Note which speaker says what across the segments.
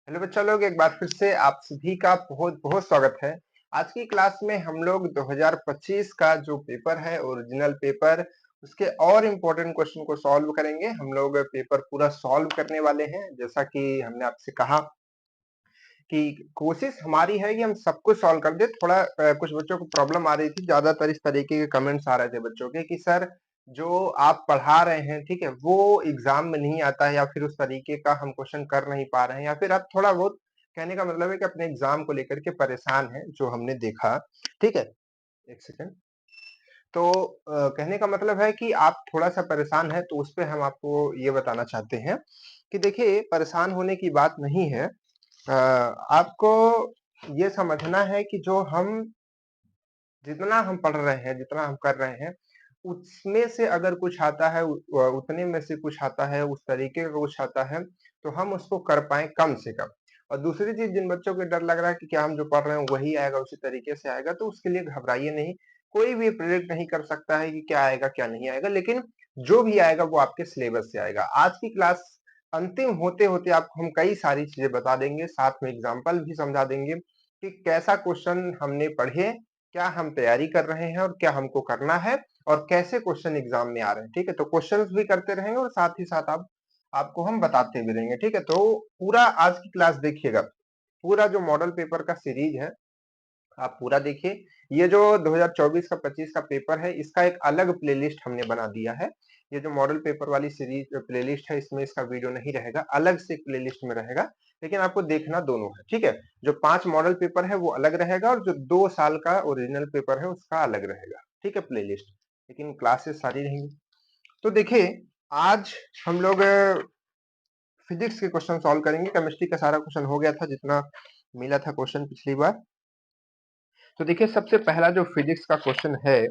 Speaker 1: Hello बच्चा लोग, एक बार फिर से आप सभी का बहुत बहुत स्वागत है। आज की क्लास में हम लोग 2025 का जो पेपर है ओरिजिनल पेपर, उसके और इम्पोर्टेंट क्वेश्चन को सॉल्व करेंगे। हम लोग पेपर पूरा सॉल्व करने वाले हैं। जैसा कि हमने आपसे कहा कि कोशिश हमारी है कि हम सब कुछ सॉल्व कर दे। थोड़ा कुछ बच्चों को प्रॉब्लम आ रही थी, ज्यादातर इस तरीके के कमेंट्स आ रहे थे बच्चों के कि सर जो आप पढ़ा रहे हैं, ठीक है, वो एग्जाम में नहीं आता है, या फिर उस तरीके का हम क्वेश्चन कर नहीं पा रहे हैं, या फिर आप थोड़ा बहुत, कहने का मतलब है कि अपने एग्जाम को लेकर के परेशान हैं, जो हमने देखा। ठीक है, एक सेकेंड। तो कहने का मतलब है कि आप थोड़ा सा परेशान है, तो उस पे हम आपको ये बताना चाहते हैं कि देखिए, परेशान होने की बात नहीं है। आपको ये समझना है कि जो हम जितना हम पढ़ रहे हैं, जितना हम कर रहे हैं, उसमें से अगर कुछ आता है, उतने में से कुछ आता है, उस तरीके का कुछ आता है, तो हम उसको कर पाए कम से कम। और दूसरी चीज, जिन बच्चों को डर लग रहा है कि क्या हम जो पढ़ रहे हैं वही आएगा, उसी तरीके से आएगा, तो उसके लिए घबराइए नहीं। कोई भी प्रेडिक्ट नहीं कर सकता है कि क्या आएगा क्या नहीं आएगा, लेकिन जो भी आएगा वो आपके सिलेबस से आएगा। आज की क्लास अंतिम होते होते आपको हम कई सारी चीजें बता देंगे, साथ में एग्जाम्पल भी समझा देंगे कि कैसा क्वेश्चन हमने पढ़े, क्या हम तैयारी कर रहे हैं और क्या हमको करना है, और कैसे क्वेश्चन एग्जाम में आ रहे हैं। ठीक है, तो क्वेश्चंस भी करते रहेंगे और साथ ही साथ आप आपको हम बताते भी रहेंगे। ठीक है, तो पूरा आज की क्लास देखिएगा। पूरा जो मॉडल पेपर का सीरीज है, आप पूरा देखिए। ये जो 2024 का 25 का पेपर है, इसका एक अलग प्लेलिस्ट हमने बना दिया है। ये जो मॉडल पेपर वाली सीरीज प्लेलिस्ट है, इसमें इसका वीडियो नहीं रहेगा, अलग से प्लेलिस्ट में रहेगा, लेकिन आपको देखना दोनों है। ठीक है, जो 5 मॉडल पेपर है वो अलग रहेगा, और जो 2 साल का ओरिजिनल पेपर है उसका अलग रहेगा। ठीक है, प्लेलिस्ट, लेकिन क्लासेस सारी रहेंगी। तो देखिए, आज हम लोग फिजिक्स के क्वेश्चन सॉल्व करेंगे। केमिस्ट्री का सारा क्वेश्चन हो गया था, जितना मिला था क्वेश्चन पिछली बार। तो देखिए, सबसे पहला जो फिजिक्स का क्वेश्चन है,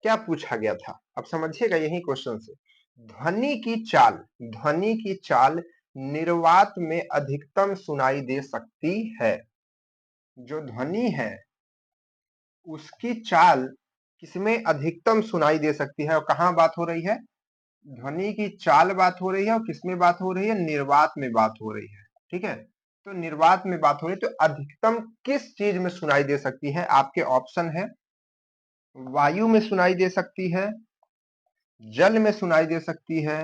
Speaker 1: क्या पूछा गया था, अब समझिएगा यही क्वेश्चन से। ध्वनि की चाल निर्वात में अधिकतम सुनाई दे सकती है। जो ध्वनि है उसकी चाल किसमें अधिकतम सुनाई दे सकती है, और कहां बात हो रही है? ध्वनि की चाल बात हो रही है, और किसमें बात हो रही है? निर्वात में बात हो रही है। ठीक है, तो निर्वात में बात हो रही है, तो अधिकतम किस चीज में सुनाई दे सकती है? आपके ऑप्शन है, वायु में सुनाई दे सकती है, जल में सुनाई दे सकती है,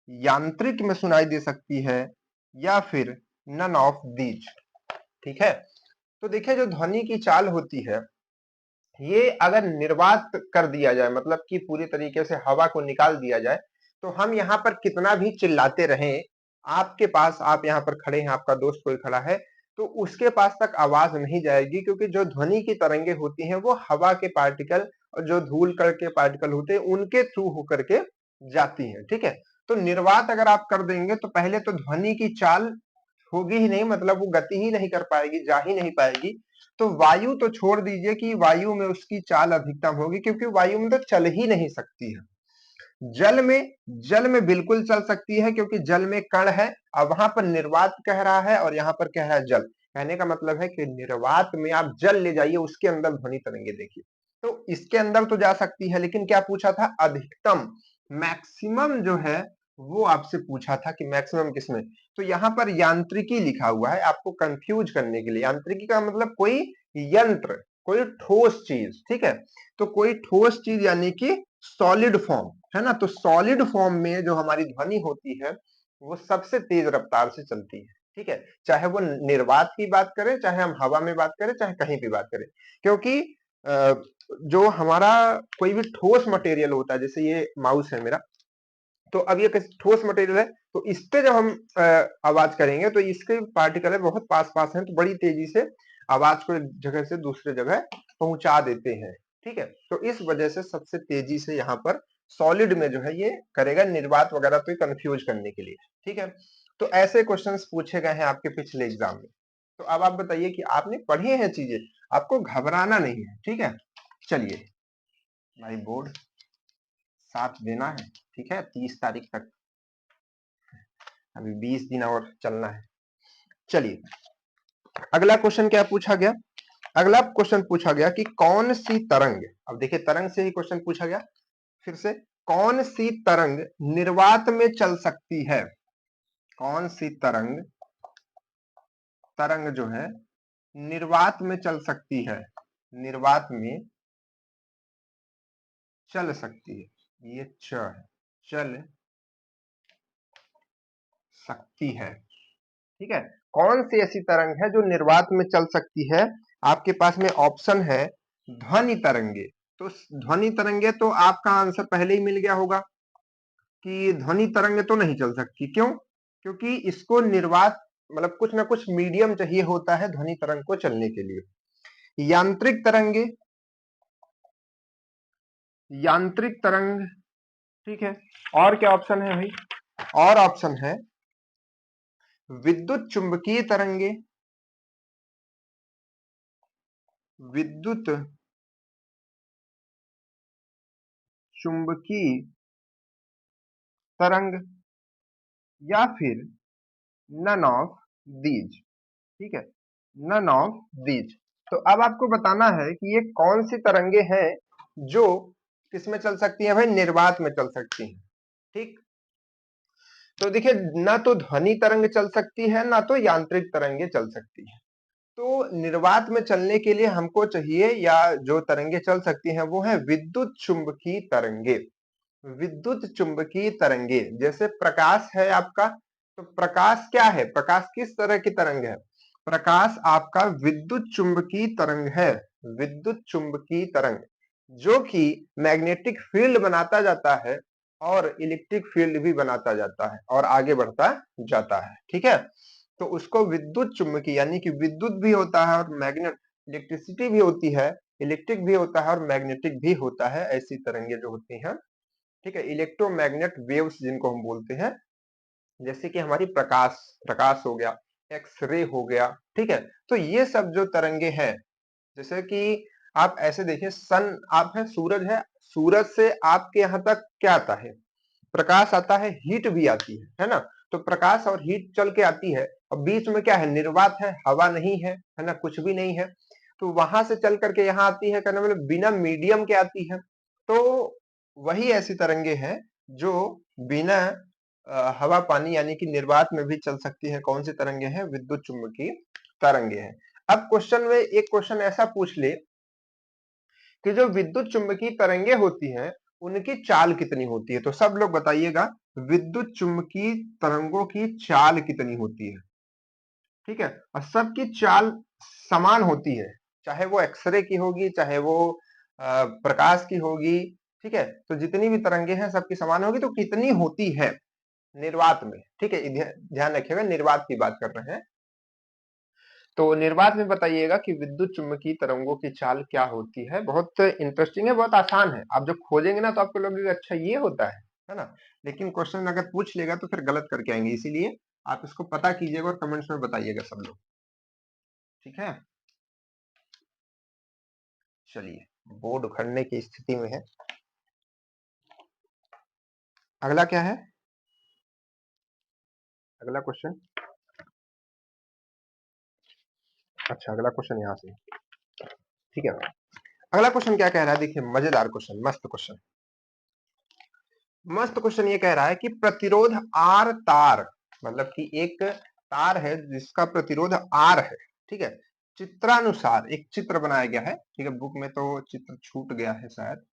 Speaker 1: यांत्रिक में सुनाई दे सकती है, या फिर नन ऑफ दीज। ठीक है, तो देखिए, जो ध्वनि की चाल होती है, ये अगर निर्वात कर दिया जाए, मतलब कि पूरी तरीके से हवा को निकाल दिया जाए, तो हम यहाँ पर कितना भी चिल्लाते रहें, आपके पास, आप यहाँ पर खड़े हैं, आपका दोस्त कोई खड़ा है, तो उसके पास तक आवाज नहीं जाएगी, क्योंकि जो ध्वनि की तरंगे होती हैं वो हवा के पार्टिकल और जो धूल कण के पार्टिकल होते हैं उनके थ्रू होकर के जाती हैं। ठीक है, तो निर्वात अगर आप कर देंगे, तो पहले तो ध्वनि की चाल होगी ही नहीं, मतलब वो गति ही नहीं कर पाएगी, जा ही नहीं पाएगी। तो वायु तो छोड़ दीजिए कि वायु में उसकी चाल अधिकतम होगी, क्योंकि वायु में तो चल ही नहीं सकती है। जल में बिल्कुल चल सकती है, क्योंकि जल में कण है, और वहां पर निर्वात कह रहा है और यहाँ पर कह रहा है जल। कहने का मतलब है कि निर्वात में आप जल ले जाइए, उसके अंदर ध्वनि तरंगे देखिए, तो इसके अंदर तो जा सकती है, लेकिन क्या पूछा था? अधिकतम, मैक्सिमम जो है वो आपसे पूछा था कि मैक्सिमम किसमें। तो यहाँ पर यांत्रिकी लिखा हुआ है, आपको कंफ्यूज करने के लिए। यांत्रिकी का मतलब कोई यंत्र, कोई ठोस चीज। ठीक है, तो कोई ठोस चीज यानी कि सॉलिड फॉर्म, है ना। तो सॉलिड फॉर्म में जो हमारी ध्वनि होती है वो सबसे तेज रफ्तार से चलती है। ठीक है, चाहे वो निर्वात की बात करें, चाहे हम हवा में बात करें, चाहे कहीं भी बात करें, क्योंकि जो हमारा कोई भी ठोस मटेरियल होता है, जैसे ये माउस है मेरा, तो अब ये ठोस मटेरियल है, तो इस पे जब हम आवाज करेंगे, तो इसके पार्टिकल है बहुत पास पास हैं, तो बड़ी तेजी से आवाज को एक जगह से दूसरे जगह पहुंचा देते हैं। ठीक है, तो इस वजह से सबसे तेजी से यहाँ पर सॉलिड में जो है ये करेगा। निर्वात वगैरह तो कंफ्यूज करने के लिए। ठीक है, तो ऐसे क्वेश्चंस पूछे गए हैं आपके पिछले एग्जाम में। तो अब आप बताइए कि आपने पढ़े हैं चीजें, आपको घबराना नहीं है। ठीक है, चलिए भाई, बोर्ड साथ देना है। ठीक है, 30 तारीख तक, अभी 20 दिन और चलना है। चलिए, अगला क्वेश्चन क्या पूछा गया? अगला क्वेश्चन पूछा गया कि कौन सी तरंग, अब देखिए तरंग से ही क्वेश्चन पूछा गया फिर से, कौन सी तरंग निर्वात में चल सकती है? कौन सी तरंग तरंग जो है निर्वात में चल सकती है, निर्वात में चल सकती है, ये च है, चल सकती है। ठीक है, कौन सी ऐसी तरंग है जो निर्वात में चल सकती है? आपके पास में ऑप्शन है ध्वनि तरंगे। तो ध्वनि तरंगे तो आपका आंसर पहले ही मिल गया होगा कि ध्वनि तरंगे तो नहीं चल सकती। क्यों? क्योंकि इसको निर्वात मतलब कुछ ना कुछ मीडियम चाहिए होता है ध्वनि तरंग को चलने के लिए। यांत्रिक तरंगे, यांत्रिक तरंग, ठीक है। और क्या ऑप्शन है भाई? और ऑप्शन है विद्युत चुंबकीय तरंगे, विद्युत चुंबकीय तरंग, या फिर नन ऑफ दीज। ठीक है, नन ऑफ दीज। तो अब आपको बताना है कि ये कौन सी तरंगे हैं जो किसमें चल सकती हैं भाई? निर्वात में चल सकती हैं। ठीक, तो देखिए, ना तो ध्वनि तरंग चल सकती है, ना तो यांत्रिक तरंगे चल सकती है। तो निर्वात में चलने के लिए हमको चाहिए, या जो तरंगे चल सकती हैं वो है विद्युत चुंबकीय तरंगे। विद्युत चुंबकीय तरंगे, जैसे प्रकाश है आपका, तो प्रकाश क्या है? प्रकाश किस तरह की तरंग है? प्रकाश आपका विद्युत चुंबकीय तरंग है, विद्युत चुंबकीय तरंग, जो कि मैग्नेटिक फील्ड बनाता जाता है और इलेक्ट्रिक फील्ड भी बनाता जाता है और आगे बढ़ता जाता है। ठीक है, तो उसको विद्युत चुंबकीय, यानी कि विद्युत भी होता है और मैग्नेट, इलेक्ट्रिसिटी भी होती है, इलेक्ट्रिक भी होता है और मैग्नेटिक भी होता है, ऐसी तरंगे जो होती हैं। ठीक है, इलेक्ट्रोमैग्नेट वेव्स जिनको हम बोलते हैं, जैसे कि हमारी प्रकाश, प्रकाश हो गया, एक्सरे हो गया। ठीक है, तो ये सब जो तरंगे हैं, जैसे कि आप ऐसे देखिए, सन आप है, सूरज है, सूरज से आपके यहाँ तक क्या आता है? प्रकाश आता है, हीट भी आती है ना? तो प्रकाश और हीट चल के आती है, और बीच में क्या है? निर्वात है, हवा नहीं है ना, कुछ भी नहीं है। तो वहां से चल करके यहाँ आती है, कहने मतलब बिना मीडियम के आती है। तो वही ऐसी तरंगे हैं जो बिना हवा पानी यानी कि निर्वात में भी चल सकती है। कौन सी तरंगे हैं? विद्युत चुंबकीय तरंगे हैं। अब क्वेश्चन में एक क्वेश्चन ऐसा पूछ ले कि जो विद्युत चुंबकीय तरंगे होती हैं उनकी चाल कितनी होती है? तो सब लोग बताइएगा, विद्युत चुंबकीय तरंगों की चाल कितनी होती है? ठीक है, और सबकी चाल समान होती है, चाहे वो एक्सरे की होगी, चाहे वो प्रकाश की होगी। ठीक है, तो जितनी भी तरंगे हैं सबकी समान होगी। तो कितनी होती है निर्वात में? ठीक है, ध्यान रखिएगा, निर्वात की बात कर रहे हैं। तो निर्वात में बताइएगा कि विद्युत चुंबकीय तरंगों की चाल क्या होती है। बहुत इंटरेस्टिंग है, बहुत आसान है। आप जब खोजेंगे ना तो आपको लगेगा अच्छा ये होता है ना? लेकिन क्वेश्चन अगर पूछ लेगा तो फिर गलत करके आएंगे, इसीलिए आप इसको पता कीजिएगा और कमेंट्स में बताइएगा सब लोग। ठीक है, चलिए, बोर्ड उखड़ने की स्थिति में है। अगला क्या है? अगला क्वेश्चन, अच्छा अगला क्वेश्चन यहाँ से। ठीक है, अगला क्वेश्चन क्या कह रहा है? देखिए, मजेदार क्वेश्चन, मस्त क्वेश्चन। मस्त क्वेश्चन ये कह रहा है कि प्रतिरोध आर तार, मतलब कि एक तार है जिसका प्रतिरोध आर है। ठीक है, चित्रानुसार एक चित्र बनाया गया है। ठीक है, बुक में तो चित्र छूट गया है शायद,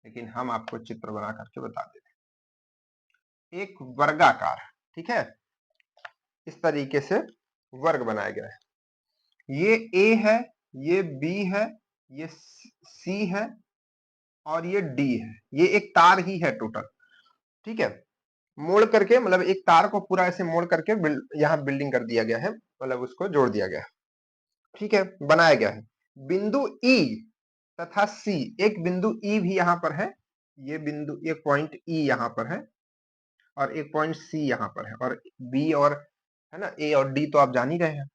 Speaker 1: लेकिन हम आपको चित्र बना करके बता देते हैं। एक वर्गाकार, ठीक है, इस तरीके से वर्ग बनाया गया है। ये ए है, ये बी है, ये सी है और ये डी है। ये एक तार ही है टोटल। ठीक है, मोड़ करके, मतलब एक तार को पूरा ऐसे मोड़ करके यहाँ बिल्डिंग कर दिया गया है, मतलब उसको जोड़ दिया गया है। ठीक है, बनाया गया है। बिंदु ई तथा सी, एक बिंदु ई भी यहाँ पर है, ये बिंदु, एक पॉइंट ई यहाँ पर है और एक पॉइंट सी यहाँ पर है, और बी और है ना, ए और डी तो आप जान ही रहे हैं।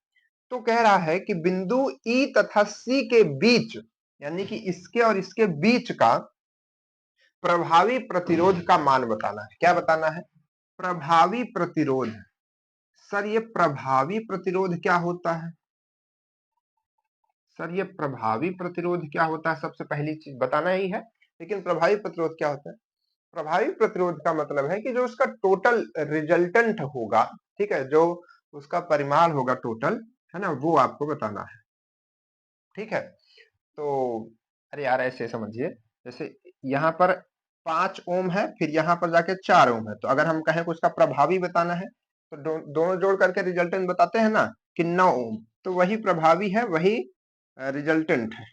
Speaker 1: तो कह रहा है कि बिंदु ई तथा सी के बीच, यानी कि इसके और इसके बीच का प्रभावी प्रतिरोध का मान बताना है। क्या बताना है? प्रभावी प्रतिरोध। सर ये प्रभावी प्रतिरोध क्या होता है? सर ये प्रभावी प्रतिरोध क्या होता है? सबसे पहली चीज बताना ही है। लेकिन प्रभावी प्रतिरोध क्या होता है? प्रभावी प्रतिरोध का मतलब है कि जो उसका टोटल रिजल्टेंट होगा, ठीक है, जो उसका परिमाण होगा टोटल, है ना, वो आपको बताना है। ठीक है, तो अरे यार ऐसे समझिए, जैसे यहाँ पर 5 ओम है, फिर यहाँ पर जाके 4 ओम है, तो अगर हम कहें कि उसका प्रभावी बताना है तो दोनों जोड़ करके रिजल्टेंट बताते हैं ना कि 9 ओम, तो वही प्रभावी है, वही रिजल्टेंट है।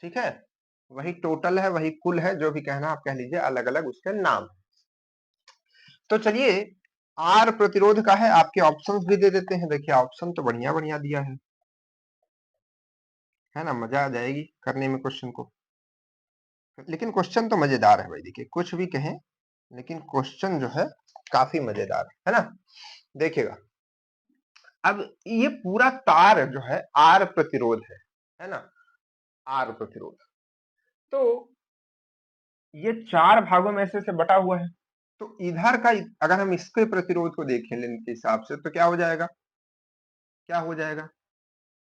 Speaker 1: ठीक है, वही टोटल है, वही कुल है, जो भी कहना आप कह लीजिए, अलग अलग उसके नाम। तो चलिए आर प्रतिरोध का है, आपके ऑप्शंस भी दे देते हैं। देखिए ऑप्शन तो बढ़िया बढ़िया दिया है ना, मजा आ जाएगी करने में क्वेश्चन को। लेकिन क्वेश्चन तो मजेदार है भाई, देखिए कुछ भी कहें लेकिन क्वेश्चन जो है काफी मजेदार है ना। देखिएगा, अब ये पूरा तार जो है आर प्रतिरोध है ना, आर प्रतिरोध। तो ये 4 भागों में से बटा हुआ है, तो इधर का अगर हम इसके प्रतिरोध को देखें लेंथ के हिसाब से, तो क्या हो जाएगा, क्या हो जाएगा,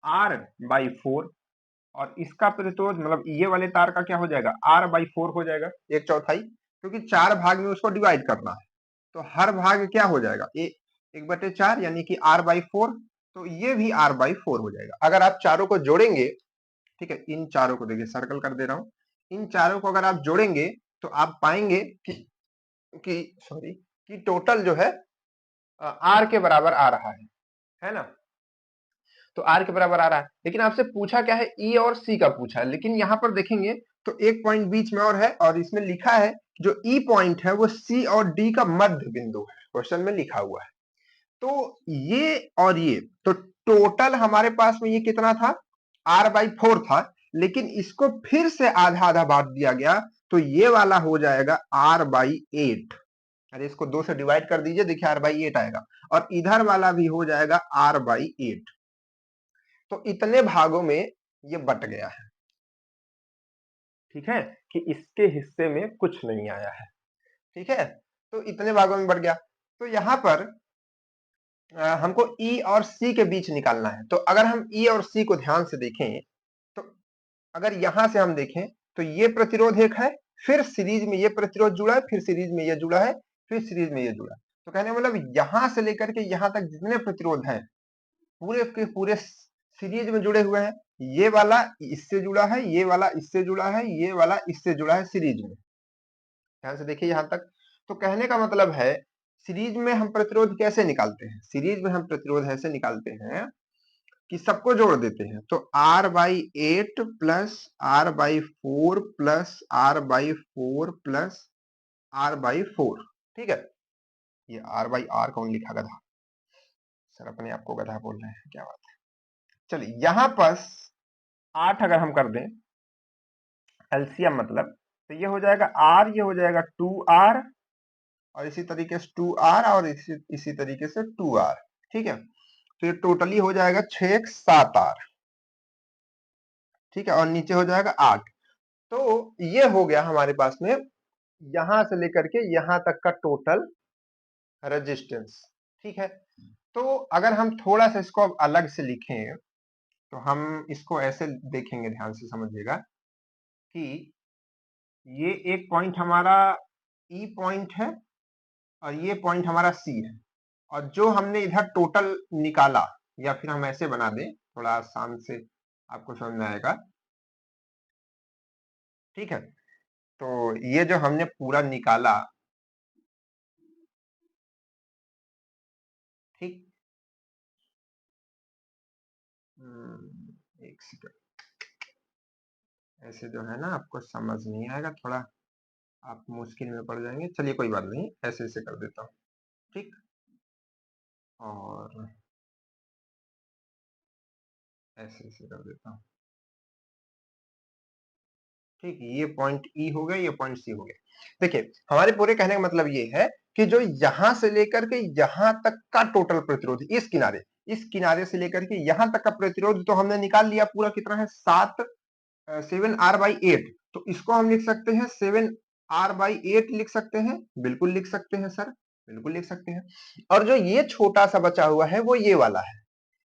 Speaker 1: R/4, और इसका प्रतिरोध मतलब ये वाले तार का क्या हो जाएगा, R/4 हो जाएगा, 1/4, क्योंकि 4 भाग में उसको डिवाइड करना है, तो हर भाग क्या हो जाएगा, 1/4 यानी कि R/4, तो ये भी R/4 हो जाएगा। अगर आप चारों को जोड़ेंगे, ठीक है, इन चारों को देखिए सर्कल कर दे रहा हूं, इन चारों को अगर आप जोड़ेंगे तो आप पाएंगे कि टोटल जो है आर के बराबर आ रहा है ना, तो आर के बराबर आ रहा है। लेकिन आपसे पूछा क्या है, ई और सी का पूछा है, लेकिन यहाँ पर देखेंगे तो एक पॉइंट बीच में और है, और इसमें लिखा है जो ई पॉइंट है वो सी और डी का मध्य बिंदु है, क्वेश्चन में लिखा हुआ है। तो ये और ये तो टोटल हमारे पास में ये कितना था, R/4 था, लेकिन इसको फिर से आधा आधा बांट दिया गया, तो ये वाला हो जाएगा R/8। अरे इसको 2 से डिवाइड कर दीजिए, देखिए R/8 आएगा, और इधर वाला भी हो जाएगा R/8। तो इतने भागों में ये बट गया है, ठीक है, कि इसके हिस्से में कुछ नहीं आया है। ठीक है, तो इतने भागों में बट गया। तो यहां पर हमको ई और सी के बीच निकालना है। तो अगर हम ई और सी को ध्यान से देखें, तो अगर यहां से हम देखें तो ये प्रतिरोध एक है, फिर सीरीज में ये प्रतिरोध जुड़ा है, फिर सीरीज में ये जुड़ा है, फिर सीरीज में ये जुड़ा है। तो कहने मतलब यहां से लेकर के यहां तक जितने प्रतिरोध हैं पूरे के पूरे सीरीज में जुड़े हुए हैं। ये वाला इससे जुड़ा है, ये वाला इससे जुड़ा है, ये वाला इससे जुड़ा है सीरीज में। ध्यान से देखिए यहां तक। तो कहने का मतलब है सीरीज में हम प्रतिरोध कैसे निकालते हैं, सीरीज में हम प्रतिरोध ऐसे निकालते हैं कि सबको जोड़ देते हैं। तो R/8 plus R/4 plus R/4 plus R/4, ठीक है। ये R/R कौन लिखा, गधा सर, अपने आप को गधा बोल रहे हैं, क्या बात है। चलिए यहां पर 8 अगर हम कर दें एलसीएम, मतलब तो ये हो जाएगा R, ये हो जाएगा 2R, और इसी तरीके से 2R, और इसी तरीके से 2R, ठीक है। तो ये टोटली हो जाएगा 6 7R, ठीक है, और नीचे हो जाएगा 8। तो ये हो गया हमारे पास में यहां से लेकर के यहां तक का टोटल रेजिस्टेंस, ठीक है। तो अगर हम थोड़ा सा इसको अब अलग से लिखें, तो हम इसको ऐसे देखेंगे, ध्यान से समझिएगा कि ये एक पॉइंट हमारा ई पॉइंट है, और ये पॉइंट हमारा सी है, और जो हमने इधर टोटल निकाला, या फिर हम ऐसे बना दें, थोड़ा आसान से आपको समझ में आएगा, ठीक है। तो ये जो हमने पूरा निकाला, ठीक, एक सेकंड, ऐसे जो है ना आपको समझ नहीं आएगा, थोड़ा आप मुश्किल में पड़ जाएंगे। चलिए कोई बात नहीं, ऐसे ऐसे कर देता हूँ, ठीक, और ऐसे ऐसे कर देता हूँ, ठीक। ये पॉइंट ई हो गया, ये पॉइंट सी हो गया। देखिए हमारे पूरे कहने का मतलब ये है कि जो यहां से लेकर के यहां तक का टोटल प्रतिरोध, इस किनारे से लेकर के यहां तक का प्रतिरोध तो हमने निकाल लिया, पूरा कितना है 7R/8। तो इसको हम लिख सकते हैं 7R/8 लिख सकते हैं, बिल्कुल लिख सकते हैं सर, बिल्कुल लिख सकते हैं। और जो ये छोटा सा बचा हुआ है वो ये वाला है,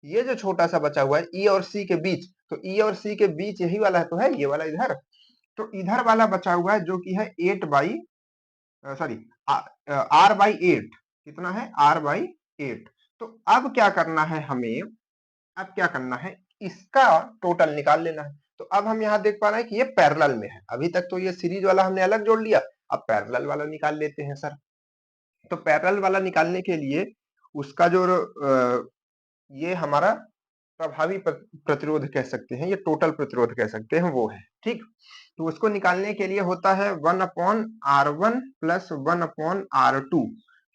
Speaker 1: ये जो छोटा सा बचा हुआ है ई और सी के बीच, तो ई और सी के बीच यही वाला है, तो है ये वाला इधर। तो इधर वाला बचा हुआ है जो कि है 8/R/8, कितना है R/8। तो अब क्या करना है हमें, अब क्या करना है, इसका टोटल निकाल लेना है। तो अब हम यहाँ देख पा रहे हैं कि ये पैरेलल में है। अभी तक तो ये सीरीज वाला हमने अलग जोड़ लिया, अब पैरेलल वाला निकाल लेते हैं सर। तो पैरेलल वाला निकालने के लिए उसका जो ये हमारा प्रभावी प्रतिरोध कह सकते हैं, ये टोटल प्रतिरोध कह सकते हैं, वो है। ठीक, तो उसको निकालने के लिए होता है 1/R1 प्लस 1/R2।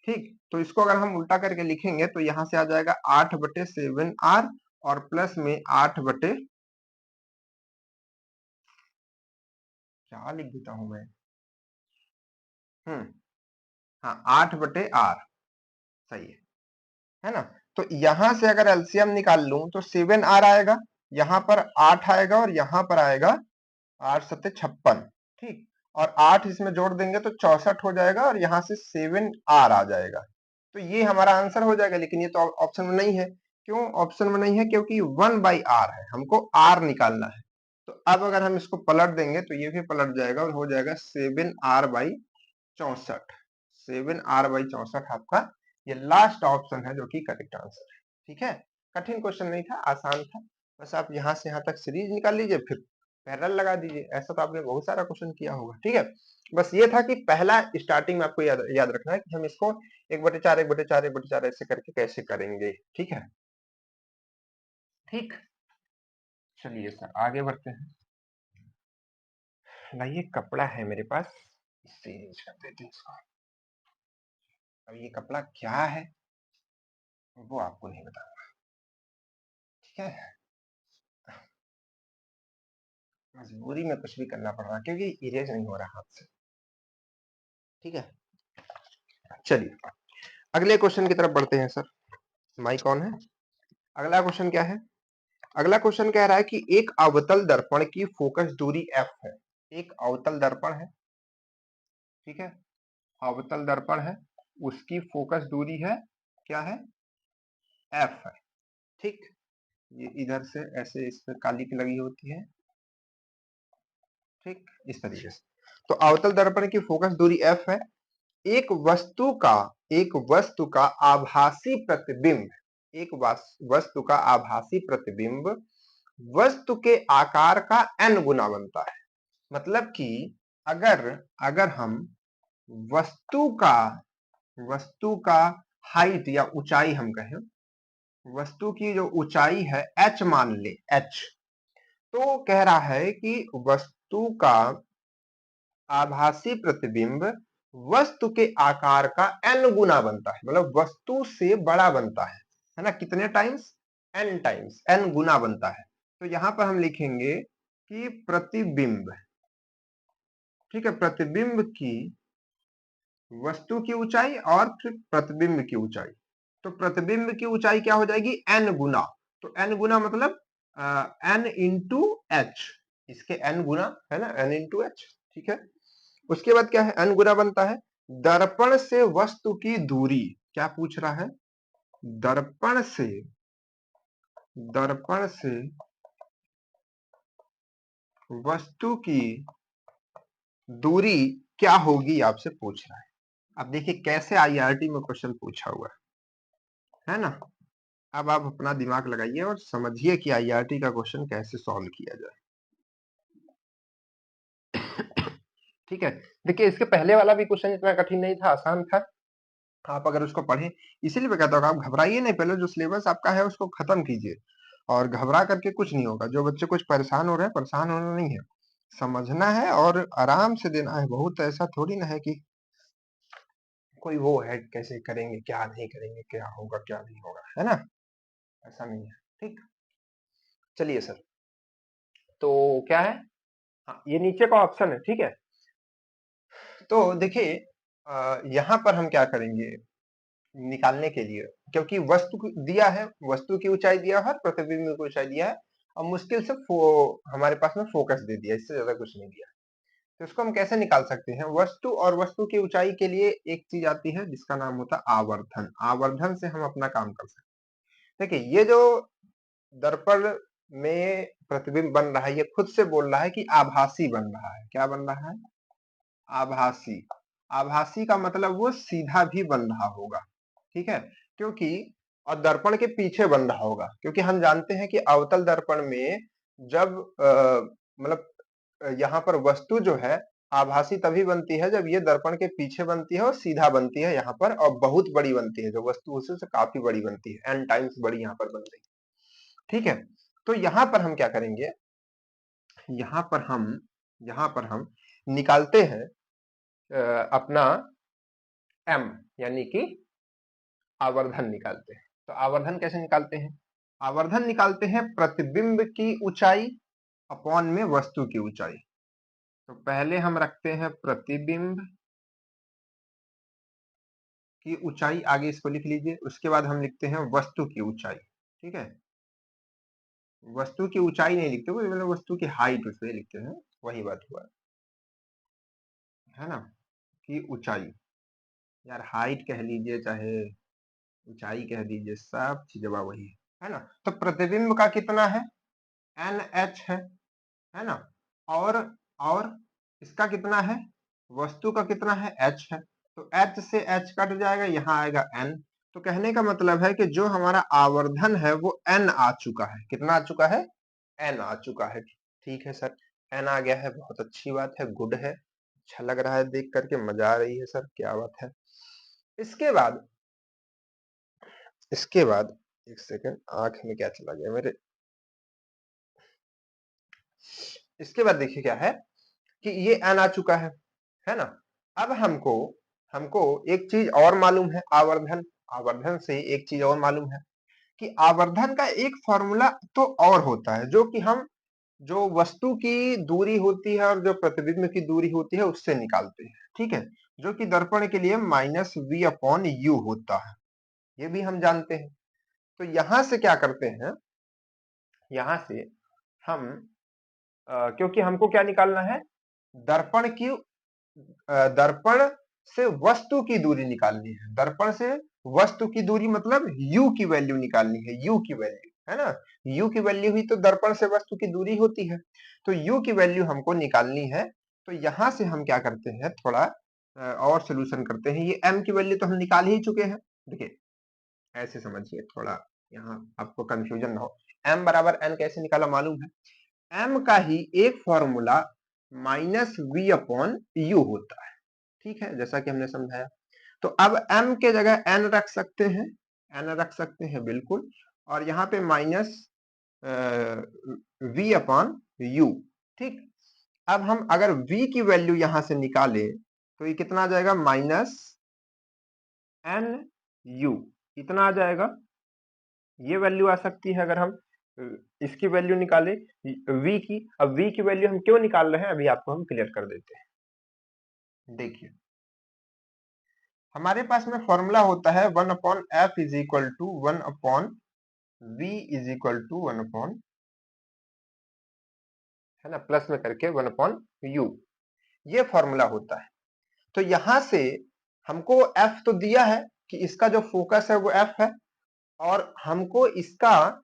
Speaker 1: ठीक, तो इसको अगर हम उल्टा करके लिखेंगे तो यहां से आ जाएगा 8/7R और प्लस में 8 क्या लिख देता हूं मैं, हाँ 8/R, सही है ना। तो यहां से अगर एलसीएम निकाल लूं तो 7R आएगा, यहाँ पर 8 आएगा और यहाँ पर आएगा 8×7 = 56। ठीक, और 8 इसमें जोड़ देंगे तो 64 हो जाएगा और यहाँ से 7R आ जाएगा। तो ये हमारा आंसर हो जाएगा, लेकिन ये तो ऑप्शन में नहीं है। क्यों ऑप्शन में नहीं है? क्योंकि 1/R है, हमको R निकालना है। तो अब अगर हम इसको पलट देंगे तो ये भी पलट जाएगा और हो जाएगा 7R/64। 7R/64 आपका ये लास्ट ऑप्शन है जो कि करेक्ट आंसर है। ठीक है, कठिन क्वेश्चन नहीं था, आसान था। बस आप यहाँ से यहाँ तक सीरीज निकाल लीजिए, फिर पैरेलल लगा दीजिए। ऐसा तो आपने बहुत सारा क्वेश्चन किया होगा। ठीक है, बस ये था कि पहला स्टार्टिंग में आपको याद रखना है कि हम इसको 1/4 1/4 1/4 ऐसे करके कैसे करेंगे। ठीक है, ठीक, चलिए सर आगे बढ़ते हैं। लाइए कपड़ा है मेरे पास, इससे यूज कर देते हैं इसको। अब ये कपड़ा क्या है वो आपको नहीं बताऊंगा। ठीक है, मजबूरी में कुछ भी करना पड़ रहा क्योंकि इरेज नहीं हो रहा हाथ से। ठीक है, चलिए अगले क्वेश्चन की तरफ बढ़ते हैं सर। माइक ऑन है। अगला क्वेश्चन क्या है? अगला क्वेश्चन कह रहा है कि एक अवतल दर्पण की फोकस दूरी f है। एक अवतल दर्पण है, ठीक है, अवतल दर्पण है, उसकी फोकस दूरी है क्या है? f है। ठीक, ये इधर से ऐसे इस पे कालिक लगी होती है। ठीक, इस तरीके से। तो अवतल दर्पण की फोकस दूरी f है। एक वस्तु का आभासी प्रतिबिंब, एक वस्तु का आभासी प्रतिबिंब वस्तु के आकार का n गुना बनता है। मतलब कि अगर अगर हम वस्तु का हाइट या ऊंचाई हम कहें, वस्तु की जो ऊंचाई है h मान ले, h, तो कह रहा है कि वस्तु का आभासी प्रतिबिंब वस्तु के आकार का n गुना बनता है, मतलब वस्तु से बड़ा बनता है ना। कितने टाइम्स? n टाइम्स, n गुना बनता है। तो यहां पर हम लिखेंगे कि प्रतिबिंब, ठीक है, प्रतिबिंब की वस्तु की ऊंचाई और फिर प्रतिबिंब की ऊंचाई। तो प्रतिबिंब की ऊंचाई क्या हो जाएगी? n गुना। तो n गुना मतलब n इंटू एच, इसके n गुना है ना, n इंटू एच। ठीक है, उसके बाद क्या है? n गुना बनता है दर्पण से वस्तु की दूरी। क्या पूछ रहा है? दर्पण से वस्तु की दूरी क्या होगी, आपसे पूछ रहा है। अब देखिए कैसे आईआरटी में क्वेश्चन पूछा हुआ है ना। अब आप अपना दिमाग लगाइए और समझिए कि आईआरटी का क्वेश्चन कैसे सॉल्व किया जाए। ठीक है, देखिए इसके पहले वाला भी क्वेश्चन इतना कठिन नहीं था, आसान था। आप अगर उसको पढ़ें, इसीलिए मैं कहता हूँ आप घबराइए नहीं, पहले जो सिलेबस आपका है उसको खत्म कीजिए। और घबरा करके कुछ नहीं होगा। जो बच्चे कुछ परेशान हो रहे हैं, परेशान होना नहीं है, समझना है और आराम से देना है। बहुत ऐसा थोड़ी ना है कि कोई वो है कैसे करेंगे, क्या नहीं करेंगे, क्या होगा क्या नहीं होगा, है ना, ऐसा नहीं है। ठीक, चलिए सर, तो क्या है, हाँ ये नीचे का ऑप्शन है। ठीक है, तो देखिए यहाँ पर हम क्या करेंगे निकालने के लिए, क्योंकि वस्तु दिया है, वस्तु की ऊंचाई दिया है, प्रतिबिंब की ऊंचाई दिया है, और मुश्किल से हमारे पास में फोकस दे दिया, इससे ज्यादा कुछ नहीं दिया। तो इसको हम कैसे निकाल सकते हैं? वस्तु और वस्तु की ऊंचाई के लिए एक चीज आती है जिसका नाम होता है आवर्धन। आवर्धन से हम अपना काम कर सकते हैं। देखिए ये जो दर्पण में प्रतिबिंब बन रहा है, ये खुद से बोल रहा है कि आभासी बन रहा है। क्या बन रहा है? आभासी। आभासी का मतलब वो सीधा भी बन रहा होगा। ठीक है, क्योंकि और दर्पण के पीछे बन रहा होगा, क्योंकि हम जानते हैं कि अवतल दर्पण में जब मतलब यहाँ पर वस्तु जो है आभासी तभी बनती है जब ये दर्पण के पीछे बनती है और सीधा बनती है यहाँ पर, और बहुत बड़ी बनती है, जो वस्तु उसी से काफी बड़ी बनती है, n टाइम्स बड़ी यहाँ पर बन रही है। ठीक है, तो यहाँ पर हम क्या करेंगे, यहाँ पर हम निकालते हैं अपना m, यानी कि आवर्धन निकालते हैं। तो आवर्धन कैसे निकालते हैं? आवर्धन निकालते हैं प्रतिबिंब की ऊंचाई अपॉन में वस्तु की ऊंचाई। तो पहले हम रखते हैं प्रतिबिंब की ऊंचाई, आगे इसको लिख लीजिए। उसके बाद हम लिखते हैं वस्तु की ऊंचाई। ठीक है, वस्तु की ऊंचाई नहीं लिखते, वो मतलब वस्तु की हाइट उसमें लिखते हैं, वही बात हुआ है ना, की ऊंचाई। यार हाइट कह लीजिए चाहे ऊंचाई कह दीजिए, सब चीजें वही है ना। तो प्रतिबिंब का कितना है, NH है ना, और इसका कितना है, वस्तु का कितना है, H है। तो H से H कट जाएगा, यहाँ आएगा N। तो कहने का मतलब है कि जो हमारा आवर्धन है वो N आ चुका है। कितना आ चुका है, N आ चुका है। ठीक है सर, N आ गया है, बहुत अच्छी बात है, गुड है, अच्छा लग रहा है देख करके, मजा आ रही है सर, क्या बात है। इसके बाद एक सेकंड, आंख में क्या चला गया मेरे। इसके बाद देखिए क्या है कि ये n आ चुका है ना। अब हमको हमको एक चीज और मालूम है, आवर्धन आवर्धन से एक चीज और मालूम है कि आवर्धन का एक फॉर्मूला तो और होता है, जो कि हम जो वस्तु की दूरी होती है और जो प्रतिबिंब की दूरी होती है उससे निकालते हैं। ठीक है, जो कि दर्पण के लिए -v/u होता है, ये भी हम जानते हैं। तो यहां से क्या करते हैं, यहां से हम क्योंकि हमको क्या निकालना है, दर्पण की दर्पण से वस्तु की दूरी निकालनी है। दर्पण से वस्तु की दूरी मतलब u की वैल्यू निकालनी है, u की वैल्यू है ना, u की वैल्यू ही तो दर्पण से वस्तु की दूरी होती है। तो u की वैल्यू हमको निकालनी है। तो यहां से हम क्या करते हैं, थोड़ा और सोल्यूशन करते हैं। ये m की वैल्यू तो हम निकाल ही चुके हैं। देखिए ऐसे समझिए, थोड़ा यहाँ आपको कंफ्यूजन ना हो। m बराबर n कैसे निकाला मालूम है, m का ही एक फॉर्मूला -v/u होता है। ठीक है, जैसा कि हमने समझाया। तो अब m के जगह n रख सकते हैं, n रख सकते हैं बिल्कुल, और यहाँ पे -v/u। ठीक, अब हम अगर v की वैल्यू यहां से निकाले तो ये कितना आ जाएगा, -nu, इतना आ जाएगा। ये वैल्यू आ सकती है अगर हम इसकी वैल्यू निकाले v की। अब v की वैल्यू हम क्यों निकाल रहे हैं अभी आपको हम क्लियर कर देते हैं। देखिए हमारे पास में फॉर्मूला होता है 1/f is equal to 1/v is equal to 1 है ना, प्लस में करके 1/u, ये फॉर्मूला होता है। तो यहां से हमको f तो दिया है कि इसका जो फोकस है वो f है, और हमको इसका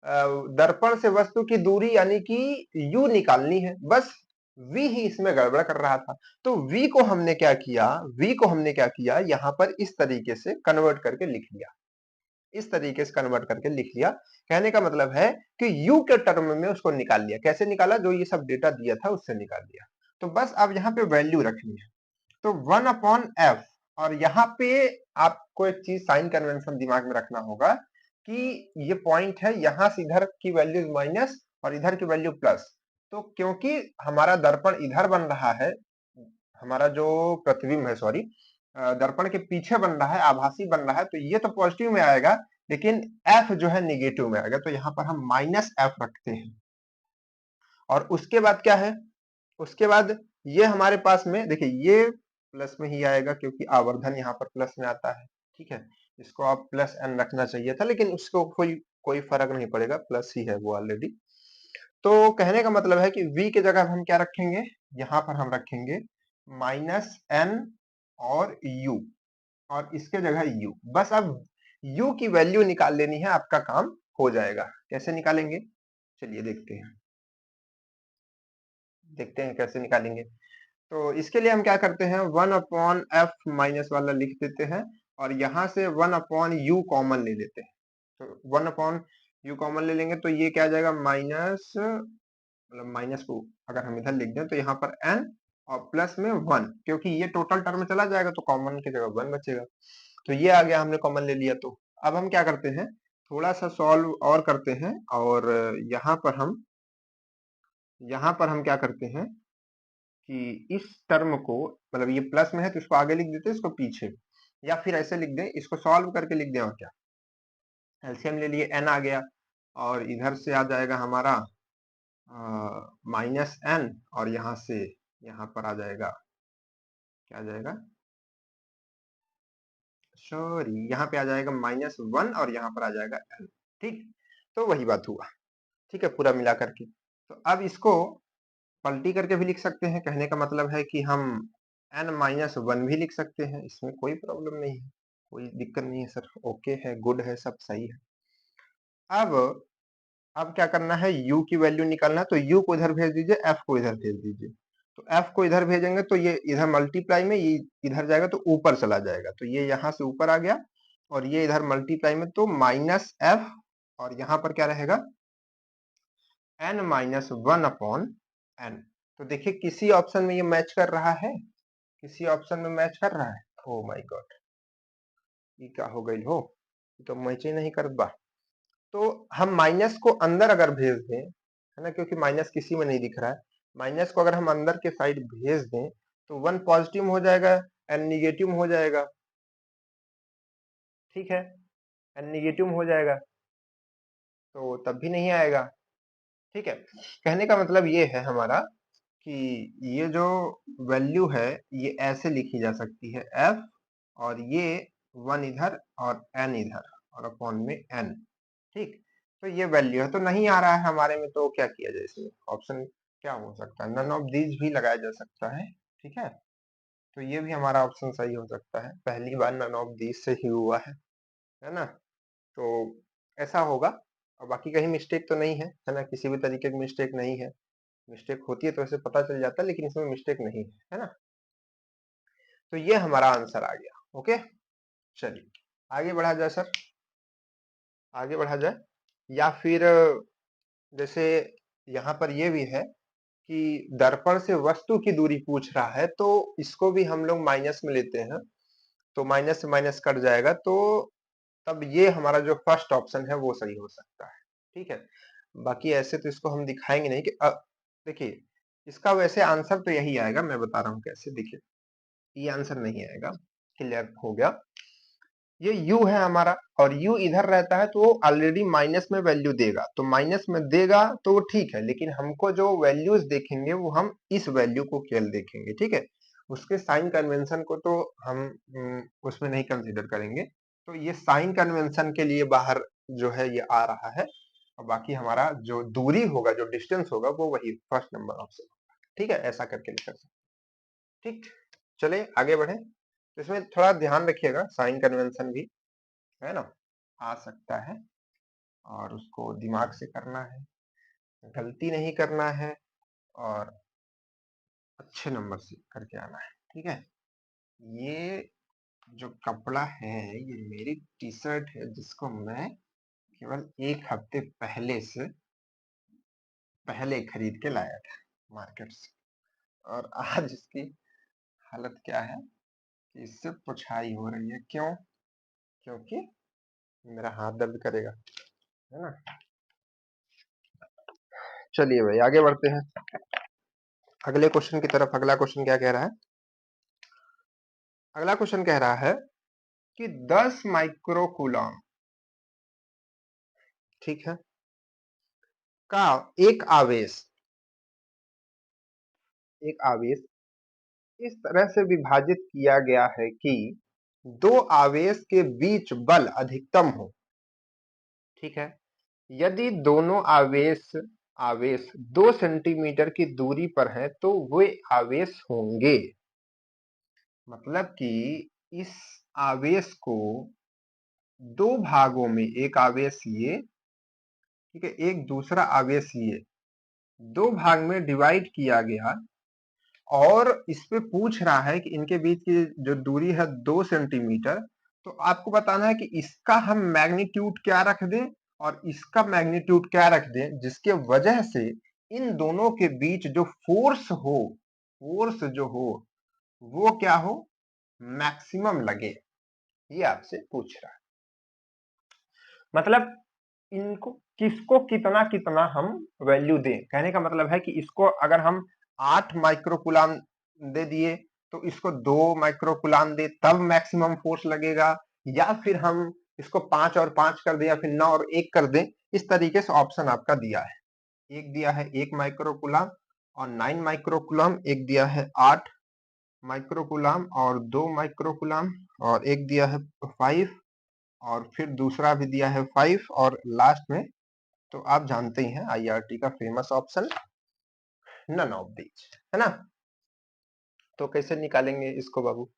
Speaker 1: दर्पण से वस्तु की दूरी यानी कि u निकालनी है। बस v ही इसमें गड़बड़ कर रहा था। तो v को हमने क्या किया, यहाँ पर इस तरीके से कन्वर्ट करके लिख लिया, इस तरीके से कन्वर्ट करके लिख लिया। कहने का मतलब है कि u के टर्म में उसको निकाल लिया। कैसे निकाला, जो ये सब डेटा दिया था उससे निकाल लिया। तो बस अब यहाँ पे वैल्यू रखनी है। तो 1/f, और यहाँ पे आपको एक चीज साइन कन्वेंशन दिमाग में रखना होगा कि ये पॉइंट है, यहां से इधर की वैल्यू माइनस और इधर की वैल्यू प्लस। तो क्योंकि हमारा दर्पण इधर बन रहा है, हमारा जो प्रतिबिंब है, सॉरी, दर्पण के पीछे बन रहा है, आभासी बन रहा है, तो ये तो पॉजिटिव में आएगा, लेकिन f जो है निगेटिव में आएगा। तो यहाँ पर हम -f रखते हैं। और उसके बाद क्या है, उसके बाद ये हमारे पास में देखिए ये प्लस में ही आएगा, क्योंकि आवर्धन यहाँ पर प्लस में आता है। ठीक है, इसको आप +n रखना चाहिए था, लेकिन उसको कोई कोई फर्क नहीं पड़ेगा, प्लस ही है वो ऑलरेडी। तो कहने का मतलब है कि v की जगह हम क्या रखेंगे, यहाँ पर हम रखेंगे -n और u, और इसके जगह u। बस अब u की वैल्यू निकाल लेनी है, आपका काम हो जाएगा। कैसे निकालेंगे, चलिए देखते हैं कैसे निकालेंगे। तो इसके लिए हम क्या करते हैं, 1/f माइनस वाला लिख देते हैं, और यहाँ से 1/u कॉमन ले लेते हैं, तो 1/u कॉमन ले लेंगे तो ये क्या आ जाएगा माइनस, मतलब माइनस को अगर हम इधर लिख दें तो यहाँ पर n और प्लस में 1, क्योंकि ये टोटल टर्म में चला जाएगा तो कॉमन की जगह 1 बचेगा, तो ये आ गया, हमने कॉमन ले लिया। तो अब हम क्या करते हैं, थोड़ा सा सॉल्व और करते हैं, और यहाँ पर हम क्या करते हैं कि इस टर्म को, मतलब ये प्लस में है तो इसको आगे लिख देते हैं, इसको पीछे, या फिर ऐसे लिख दें, इसको सॉल्व करके लिख दें, और क्या, एलसीएम ले लिए, n आ गया, और इधर से आ जाएगा हमारा माइनस n, और यहाँ से यहाँ पर आ जाएगा, क्या आ जाएगा, सॉरी, यहाँ पे आ जाएगा -1 और यहाँ पर आ जाएगा n। ठीक, तो वही बात हुआ। ठीक है, पूरा मिला करके। तो अब इसको पलटी करके भी लिख सकते हैं, कहने का मतलब है कि हम n-1 भी लिख सकते हैं, इसमें कोई प्रॉब्लम नहीं है, कोई दिक्कत नहीं है सर, ओके है, गुड है, सब सही है। अब क्या करना है, u की वैल्यू निकालना है, तो u को इधर भेज दीजिए, f को इधर भेज दीजिए। तो f को इधर भेजेंगे तो ये इधर मल्टीप्लाई में, ये इधर जाएगा तो ऊपर चला जाएगा, तो ये यहाँ से ऊपर आ गया, और ये इधर मल्टीप्लाई में तो -f, और यहाँ पर क्या रहेगा n-1/n। तो देखिए किसी ऑप्शन में ये मैच कर रहा है, किसी ऑप्शन में मैच कर रहा है। ओ माय गॉड, ये क्या हो गई हो, ये तो मैच ही नहीं कर बा। तो हम माइनस को अंदर अगर भेज दें, है ना, क्योंकि माइनस किसी में नहीं दिख रहा है, माइनस को अगर हम अंदर के साइड भेज दें तो 1 पॉजिटिव हो जाएगा, n निगेटिव हो जाएगा। ठीक है, n निगेटिव हो जाएगा तो तब भी नहीं आएगा। ठीक है, कहने का मतलब ये है हमारा कि ये जो वैल्यू है ये ऐसे लिखी जा सकती है, f, और ये 1 इधर और n इधर, और अपॉन में n। ठीक, तो ये वैल्यू है, तो नहीं आ रहा है हमारे में, तो क्या किया जाए, इसमें ऑप्शन क्या हो सकता है, नन ऑफ दीज भी लगाया जा सकता है। ठीक है, तो ये भी हमारा ऑप्शन सही हो सकता है, पहली बार नन ऑफ दीज से ही हुआ है ना, तो ऐसा होगा। और बाकी कहीं मिस्टेक तो नहीं है ना, किसी भी तरीके की मिस्टेक नहीं है, मिस्टेक होती है तो ऐसे पता चल जाता है, लेकिन इसमें मिस्टेक नहीं है ना। तो ये हमारा आंसर आ गया। ओके, चलिए आगे बढ़ा जाए सर, आगे बढ़ा जाए, या फिर जैसे यहाँ पर ये भी है कि दर्पण से वस्तु की दूरी पूछ रहा है, तो इसको भी हम लोग माइनस में लेते हैं, तो माइनस से माइनस कट जाएगा, तो तब ये हमारा जो फर्स्ट ऑप्शन है वो सही हो सकता है। ठीक है, बाकी ऐसे तो इसको हम दिखाएंगे नहीं कि देखिए इसका वैसे आंसर तो यही आएगा, मैं बता रहा हूँ कैसे। देखिए ये आंसर नहीं आएगा, क्लियर हो गया, ये u है हमारा, और u इधर रहता है तो वो ऑलरेडी माइनस में वैल्यू देगा, तो माइनस में देगा तो वो ठीक है, लेकिन हमको जो वैल्यूज देखेंगे वो हम इस वैल्यू को केवल देखेंगे। ठीक है, उसके साइन कन्वेंशन को तो हम उसमें नहीं कंसीडर करेंगे, तो ये साइन कन्वेंशन के लिए बाहर जो है ये आ रहा है, और बाकी हमारा जो दूरी होगा, जो डिस्टेंस होगा, वो वही फर्स्ट नंबर ऑप्शन। ठीक है, ऐसा करके लिख सकते। ठीक, चले आगे बढ़े, तो इसमें थोड़ा ध्यान रखिएगा, साइन कन्वेंशन भी है ना आ सकता है, और उसको दिमाग से करना है, गलती नहीं करना है, और अच्छे नंबर से करके आना है। ठीक है, ये जो कपड़ा है ये मेरी टी शर्ट है, जिसको मैं केवल 1 हफ्ते पहले खरीद के लाया था मार्केट से, और आज इसकी हालत क्या है कि इससे पुछाई हो रही है। क्यों? क्योंकि मेरा हाथ दर्द करेगा, है ना। चलिए भाई आगे बढ़ते हैं अगले क्वेश्चन की तरफ। अगला क्वेश्चन क्या कह रहा है, अगला क्वेश्चन कह रहा है कि 10 माइक्रो कूलम, ठीक है, का एक आवेश इस तरह से विभाजित किया गया है कि दो आवेश के बीच बल अधिकतम हो। ठीक है, यदि दोनों आवेश आवेश 2 सेंटीमीटर की दूरी पर हैं तो वे आवेश होंगे। मतलब कि इस आवेश को दो भागों में, एक आवेश ये, ठीक है, एक दूसरा आवेश ये, दो भाग में डिवाइड किया गया, और इस पे पूछ रहा है कि इनके बीच की जो दूरी है 2 सेंटीमीटर, तो आपको बताना है कि इसका हम मैग्नीट्यूड क्या रख दें और इसका मैग्नीट्यूड क्या रख दें, जिसके वजह से इन दोनों के बीच जो फोर्स हो, फोर्स जो हो वो क्या हो, मैक्सिमम लगे। ये आपसे पूछ रहा है, मतलब इनको किसको कितना कितना हम वैल्यू दें। कहने का मतलब है कि इसको अगर हम 8 माइक्रोकुलाम दे दिए तो इसको 2 माइक्रोकुलाम दे तब मैक्सिमम फोर्स लगेगा, या फिर हम इसको 5 और 5 कर दें या फिर 9 और 1 कर दें। इस तरीके से ऑप्शन आपका दिया है, एक दिया है 1 माइक्रोकुलाम और 9 माइक्रोकुलाम, एक दिया है 8 माइक्रोकुलाम और 2 माइक्रोकुलाम, और एक दिया है 5 और फिर दूसरा भी दिया है 5 और लास्ट में तो आप जानते ही हैं आईआरटी का famous option none of these, है ना। तो कैसे निकालेंगे इसको बाबू?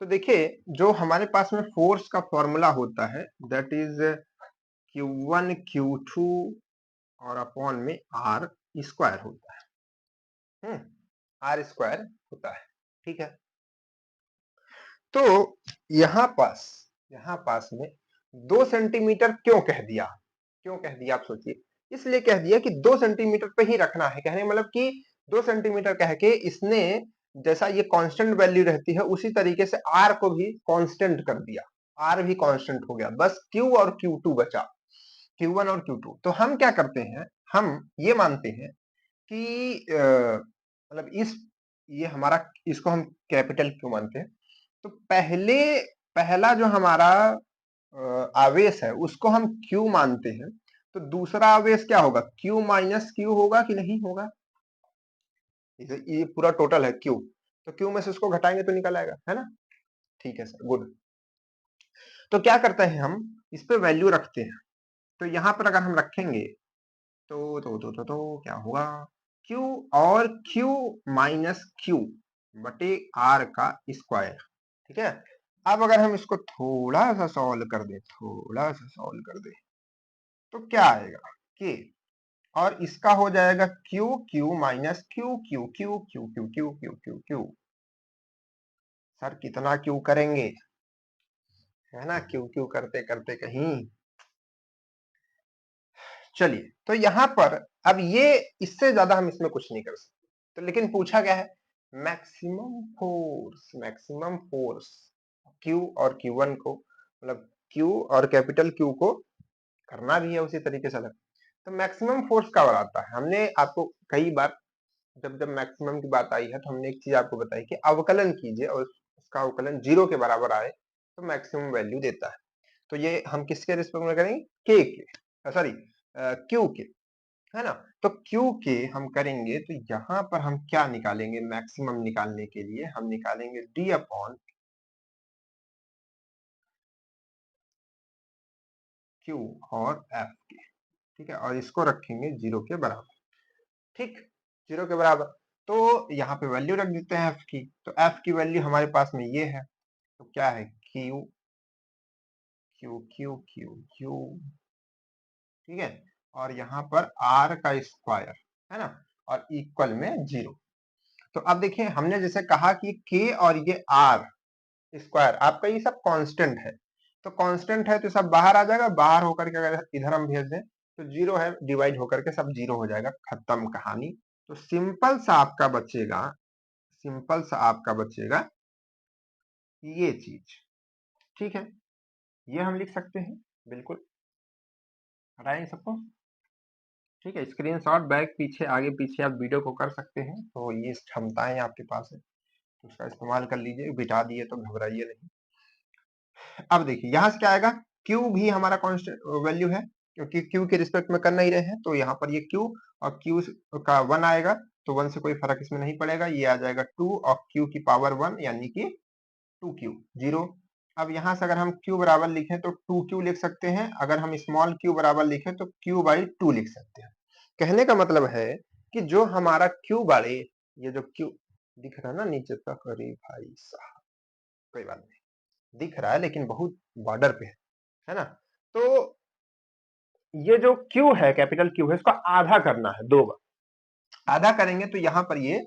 Speaker 1: तो देखिए जो हमारे पास में फोर्स का फॉर्मूला होता है दैट इज Q1 Q2 और अपॉन में R स्क्वायर होता है, R स्क्वायर होता है, ठीक है। तो यहाँ पास में 2 सेंटीमीटर क्यों कह दिया, क्यों कह दिया आप सोचिए। इसलिए कह दिया कि 2 सेंटीमीटर पे ही रखना है, कहने मतलब कि 2 सेंटीमीटर कह के इसने जैसा ये कांस्टेंट वैल्यू रहती है उसी तरीके से R को भी कांस्टेंट कर दिया, R भी कांस्टेंट हो गया, बस Q और Q2 बचा, Q1 और Q2। तो हम क्या करते हैं, हम ये मानते हैं कि मतलब इस ये हमारा इसको हम कैपिटल Q मानते हैं। तो पहला जो हमारा आवेश है उसको हम Q मानते हैं, तो दूसरा आवेश क्या होगा, Q माइनस Q होगा कि नहीं होगा। ये पूरा टोटल है Q, तो Q में से उसको घटाएंगे तो निकल आएगा, है ना। ठीक है सर, गुड। तो क्या करते हैं हम इस पे वैल्यू रखते हैं, तो यहां पर अगर हम रखेंगे तो क्या होगा, Q और Q माइनस Q बटे R का स्क्वायर, ठीक है। अब अगर हम इसको थोड़ा सा सॉल्व कर दे, थोड़ा सा सॉल्व कर दे तो क्या आएगा K, और इसका हो जाएगा Q Q minus Q Q Q Q Q Q Q Q Q। Sir कितना Q करेंगे, है ना, Q Q करते करते कहीं। चलिए तो यहाँ पर अब ये इससे ज्यादा हम इसमें कुछ नहीं कर सकते, तो लेकिन पूछा क्या है, maximum force, maximum force Q और Q1 को, मतलब Q और कैपिटल Q को करना भी है उसी तरीके से अलग। तो मैक्सिमम फोर्स कब आता है, हमने आपको कई बार जब जब मैक्सिमम की बात आई है तो हमने एक चीज आपको बताई कि अवकलन कीजिए और उसका अवकलन 0 के बराबर आए तो मैक्सिमम वैल्यू देता है। तो ये हम किसके रिस्पेक्ट में करेंगे, के, सॉरी Q के, है ना। तो Q के हम करेंगे तो यहाँ पर हम क्या निकालेंगे, मैक्सिमम निकालने के लिए हम निकालेंगे D अपॉन Q और F के, ठीक है, और इसको रखेंगे 0 के बराबर, ठीक, 0 के बराबर। तो यहाँ पे वैल्यू रख देते हैं F की, तो F की वैल्यू हमारे पास में ये है, तो क्या है Q Q Q Q Q, ठीक है, और यहाँ पर R का स्क्वायर, है ना, और इक्वल में 0। तो अब देखिए हमने जैसे कहा कि K और ये R स्क्वायर आपका ये सब कांस्टेंट है, तो कांस्टेंट है तो सब बाहर आ जाएगा, बाहर होकर के अगर इधर हम भेज दें तो 0 है, डिवाइड होकर के सब 0 हो जाएगा, खत्म कहानी। तो सिंपल सा आपका बचेगा, सिंपल सा आपका बचेगा ये चीज, ठीक है, ये हम लिख सकते हैं, बिल्कुल हटाएंगे सबको, ठीक है। स्क्रीनशॉट बैक पीछे आगे पीछे आप वीडियो को कर सकते हैं, तो ये क्षमताएं आपके पास है तो उसका इस्तेमाल कर लीजिए, बिठा दिए तो घबराइए नहीं। अब देखिए यहाँ से क्या आएगा, Q भी हमारा कांस्टेंट वैल्यू है क्योंकि Q के रिस्पेक्ट में कर नहीं रहे हैं, तो यहाँ पर ये Q और Q का 1 आएगा, तो 1 से कोई फर्क इसमें नहीं पड़ेगा, ये आ जाएगा 2 और Q की पावर 1 यानी कि 2Q 0। अब यहाँ से अगर हम Q बराबर लिखें तो 2Q लिख सकते हैं, अगर हम स्मॉल q बराबर लिखें तो Q बाई 2 लिख सकते हैं। कहने का मतलब है कि जो हमारा Q बारे, ये जो Q दिख रहा है ना नीचे तक, अरे भाई साहब कोई बात नहीं, दिख रहा है लेकिन बहुत बॉर्डर पे है ना। तो ये जो Q है, कैपिटल Q है, इसको आधा करना है, 2 बार आधा करेंगे तो यहाँ पर ये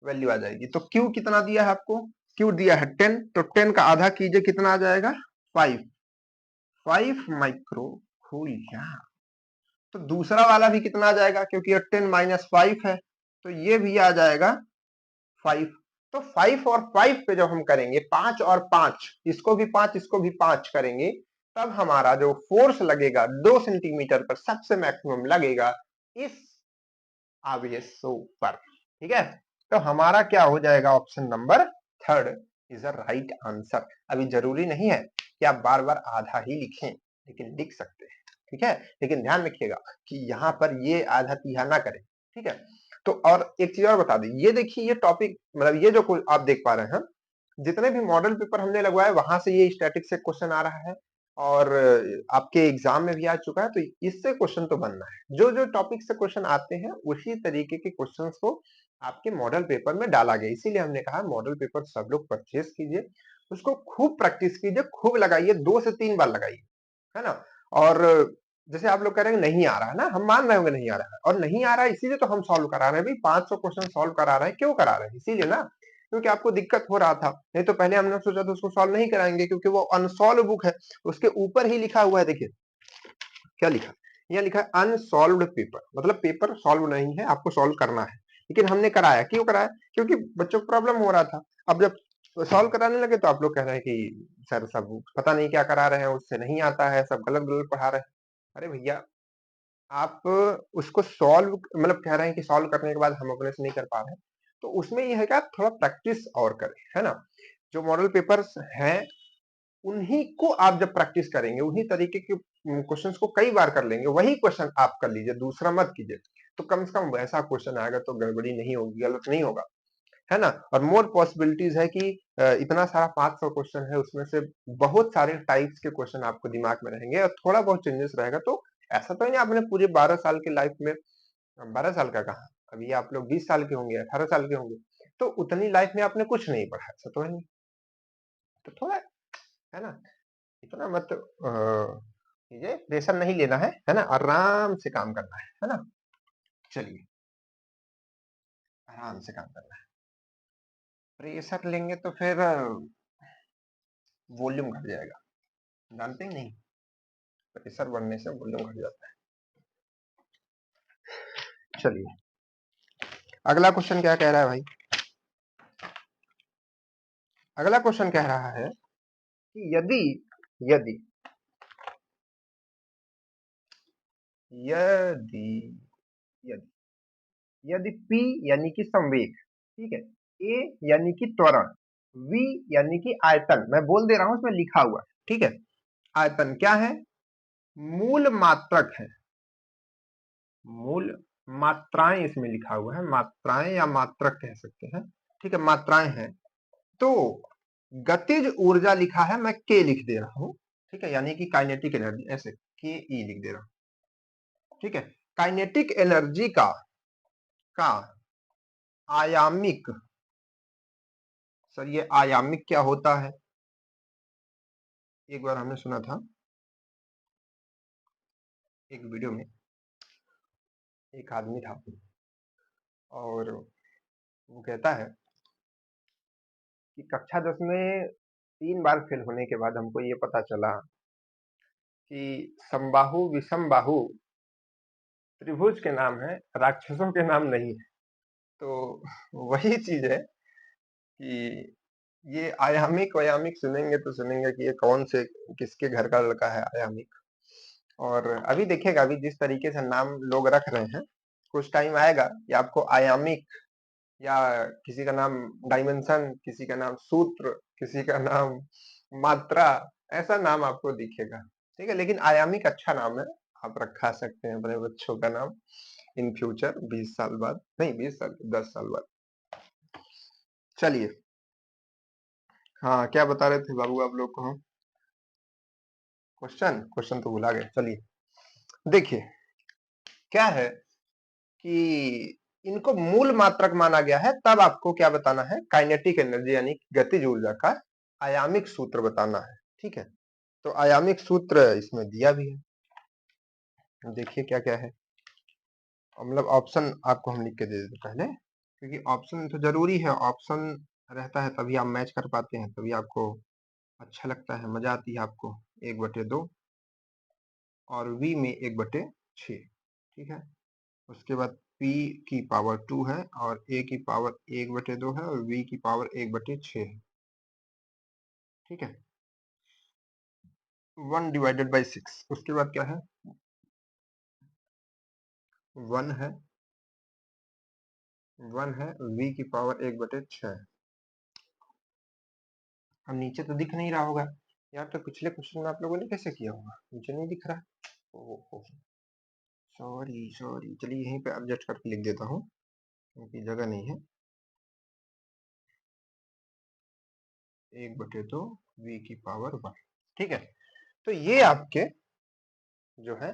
Speaker 1: वैल्यू आ जाएगी। तो Q कितना दिया है आपको, Q दिया है 10, तो 10 का आधा कीजिए कितना आ जाएगा 5 माइक्रो कूल। तो दूसरा वाला भी कितना आ जाएगा, क्योंकि 10 माइनस 5 है, तो ये भी आ जाएगा 5। तो 5 और 5 पे जब हम करेंगे 5 और 5, इसको भी 5 इसको भी 5 करेंगे, तब हमारा जो फोर्स लगेगा 2 सेंटीमीटर पर सबसे मैक्सिमम लगेगा इस आवेशों पर। ठीक है, तो हमारा क्या हो जाएगा, option number 3 is a right answer. अभी जरूरी नहीं है कि आप बार बार आधा ही लिखें, लेकिन लिख सकते हैं। ठीक है, लेकिन ध्यान रखिएगा कि यहाँ पर ये आधा तिहा ना करें। ठीक है, तो और एक चीज और बता दें, ये देखिए ये टॉपिक मतलब ये जो आप देख पा रहे हैं, जितने भी मॉडल पेपर हमने लगवाए वहां से ये स्टैटिक से क्वेश्चन आ रहा है, और आपके एग्जाम में भी आ चुका है, तो इससे क्वेश्चन तो बनना है। जो जो टॉपिक से क्वेश्चन आते हैं उसी तरीके के क्वेश्चंस को आपके मॉडल पेपर में डाला गया। इसीलिए हमने कहा मॉडल पेपर सब लोग परचेज कीजिए, उसको खूब प्रैक्टिस कीजिए, खूब लगाइए, 2 से 3 बार लगाइए, है ना। और जैसे आप लोग कह रहे हैं नहीं आ रहा है ना, हम मान रहे होंगे नहीं आ रहा है, और नहीं आ रहा है इसीलिए तो हम सॉल्व करा रहे हैं भाई। 500 क्वेश्चन सॉल्व करा रहे हैं, क्यों करा रहे हैं, इसीलिए ना, क्योंकि आपको दिक्कत हो रहा था। नहीं तो पहले हमने सोचा था उसको सॉल्व नहीं कराएंगे, क्योंकि वो अनसॉल्व बुक है। उसके ऊपर ही लिखा हुआ है, देखिए क्या लिखा है, यहाँ लिखा है अनसॉल्व्ड पेपर, मतलब पेपर सॉल्व नहीं है, आपको सॉल्व करना है। लेकिन हमने कराया, क्यों कराया, क्योंकि बच्चों को प्रॉब्लम हो रहा था। अब जब सॉल्व कराने लगे तो आप लोग कह रहे हैं कि सर सब पता नहीं क्या करा रहे हैं, उससे नहीं आता है, सब गलत गलत पढ़ा रहे हैं। अरे भैया, आप उसको सॉल्व मतलब कह रहे हैं कि सॉल्व करने के बाद हम अपने से नहीं कर पा रहे हैं, तो उसमें यह है कि आप थोड़ा प्रैक्टिस और करें, है ना। जो मॉडल पेपर्स हैं उन्हीं को आप जब प्रैक्टिस करेंगे, उन्हीं तरीके के क्वेश्चंस को कई बार कर लेंगे, वही क्वेश्चन आप कर लीजिए, दूसरा मत कीजिए। तो कम से कम वैसा क्वेश्चन आएगा तो गड़बड़ी नहीं होगी, गलत नहीं होगा, है ना। और मोर पॉसिबिलिटीज है कि इतना सारा 500 क्वेश्चन है, उसमें से बहुत सारे टाइप्स के क्वेश्चन आपको दिमाग में रहेंगे, और थोड़ा बहुत चेंजेस रहेगा। तो ऐसा तो नहीं आपने पूरे 12 साल की लाइफ में, 12 साल का कहा, अभी आप लोग 20 साल के होंगे, 18 साल के होंगे, तो उतनी लाइफ में आपने कुछ नहीं पढ़ा, ऐसा तो है नहीं। तो थोड़ा, है ना, इतना मत कीजिए, प्रेशर नहीं लेना है ना, आराम से काम करना है ना। चलिए, आराम से काम करना है। प्रेशर लेंगे तो फिर वॉल्यूम घट जाएगा, जानते ही नहीं, प्रेशर बढ़ने से वॉल्यूम घट जाता है। चलिए, अगला क्वेश्चन क्या कह रहा है भाई, अगला क्वेश्चन कह रहा है कि यदि यदि यदि यदि यदि P यानी कि संवेग, ठीक है, A यानी कि त्वरण, V यानी कि आयतन, मैं बोल दे रहा हूं, उसमें लिखा हुआ है, ठीक है। आयतन क्या है, मूल मात्रक है, मूल मात्राएं इसमें लिखा हुआ है, मात्राएं या मात्रक कह सकते हैं, ठीक है, मात्राएं हैं। तो गतिज ऊर्जा लिखा है, मैं के लिख दे रहा हूं, ठीक है, यानी कि काइनेटिक एनर्जी, ऐसे के ई लिख दे रहा हूं, ठीक है। काइनेटिक एनर्जी का आयामिक, सर ये आयामिक क्या होता है, एक बार हमने सुना था एक वीडियो में, एक आदमी था और वो कहता है कि कक्षा 10 में 3 बार फेल होने के बाद हमको ये पता चला कि समबाहु विषमबाहु त्रिभुज के नाम है, राक्षसों के नाम नहीं है। तो वही चीज है कि ये आयामिक वयामिक सुनेंगे तो सुनेंगे कि ये कौन से किसके घर का लड़का है आयामिक। और अभी देखिएगा, अभी जिस तरीके से नाम लोग रख रहे हैं, कुछ टाइम आएगा कि आपको आयामिक या किसी का नाम डायमेंशन, किसी का नाम सूत्र, किसी का नाम मात्रा, ऐसा नाम आपको दिखेगा, ठीक है। लेकिन आयामिक अच्छा नाम है, आप रखा सकते हैं अपने बच्चों का नाम इन फ्यूचर, 20 साल बाद, नहीं 20 साल, 10 साल बाद। चलिए, हाँ क्या बता रहे थे बाबू आप लोग को हम, क्वेश्चन क्वेश्चन तो भुला गए। चलिए देखिए, क्या है कि इनको मूल मात्रक माना गया है, तब आपको क्या बताना है, काइनेटिक एनर्जी यानी गतिज ऊर्जा का आयामिक सूत्र बताना है, ठीक है। तो आयामिक सूत्र इसमें दिया भी है, देखिए क्या क्या है, मतलब ऑप्शन आपको हम लिख के दे देते पहले, क्योंकि ऑप्शन तो जरूरी है, ऑप्शन रहता है तभी आप मैच कर पाते हैं, तभी आपको अच्छा लगता है, मजा आती है आपको, 1/2 और v में 1/6, ठीक है। उसके बाद p की पावर 2 है और a की पावर 1/2 है और v की पावर 1/6 है, ठीक है। 1/6, उसके बाद क्या है, 1 है, 1 है, v की पावर 1/6। अब नीचे तो दिख नहीं रहा होगा यार, तो पिछले क्वेश्चन में आप लोगों ने कैसे किया होगा, नीचे नहीं दिख रहा। ओहो, सॉरी सॉरी, चलिए यहीं पे एडजस्ट करके लिख देता हूँ क्योंकि जगह नहीं है। 1/2 v की पावर 1, ठीक है। तो ये आपके जो है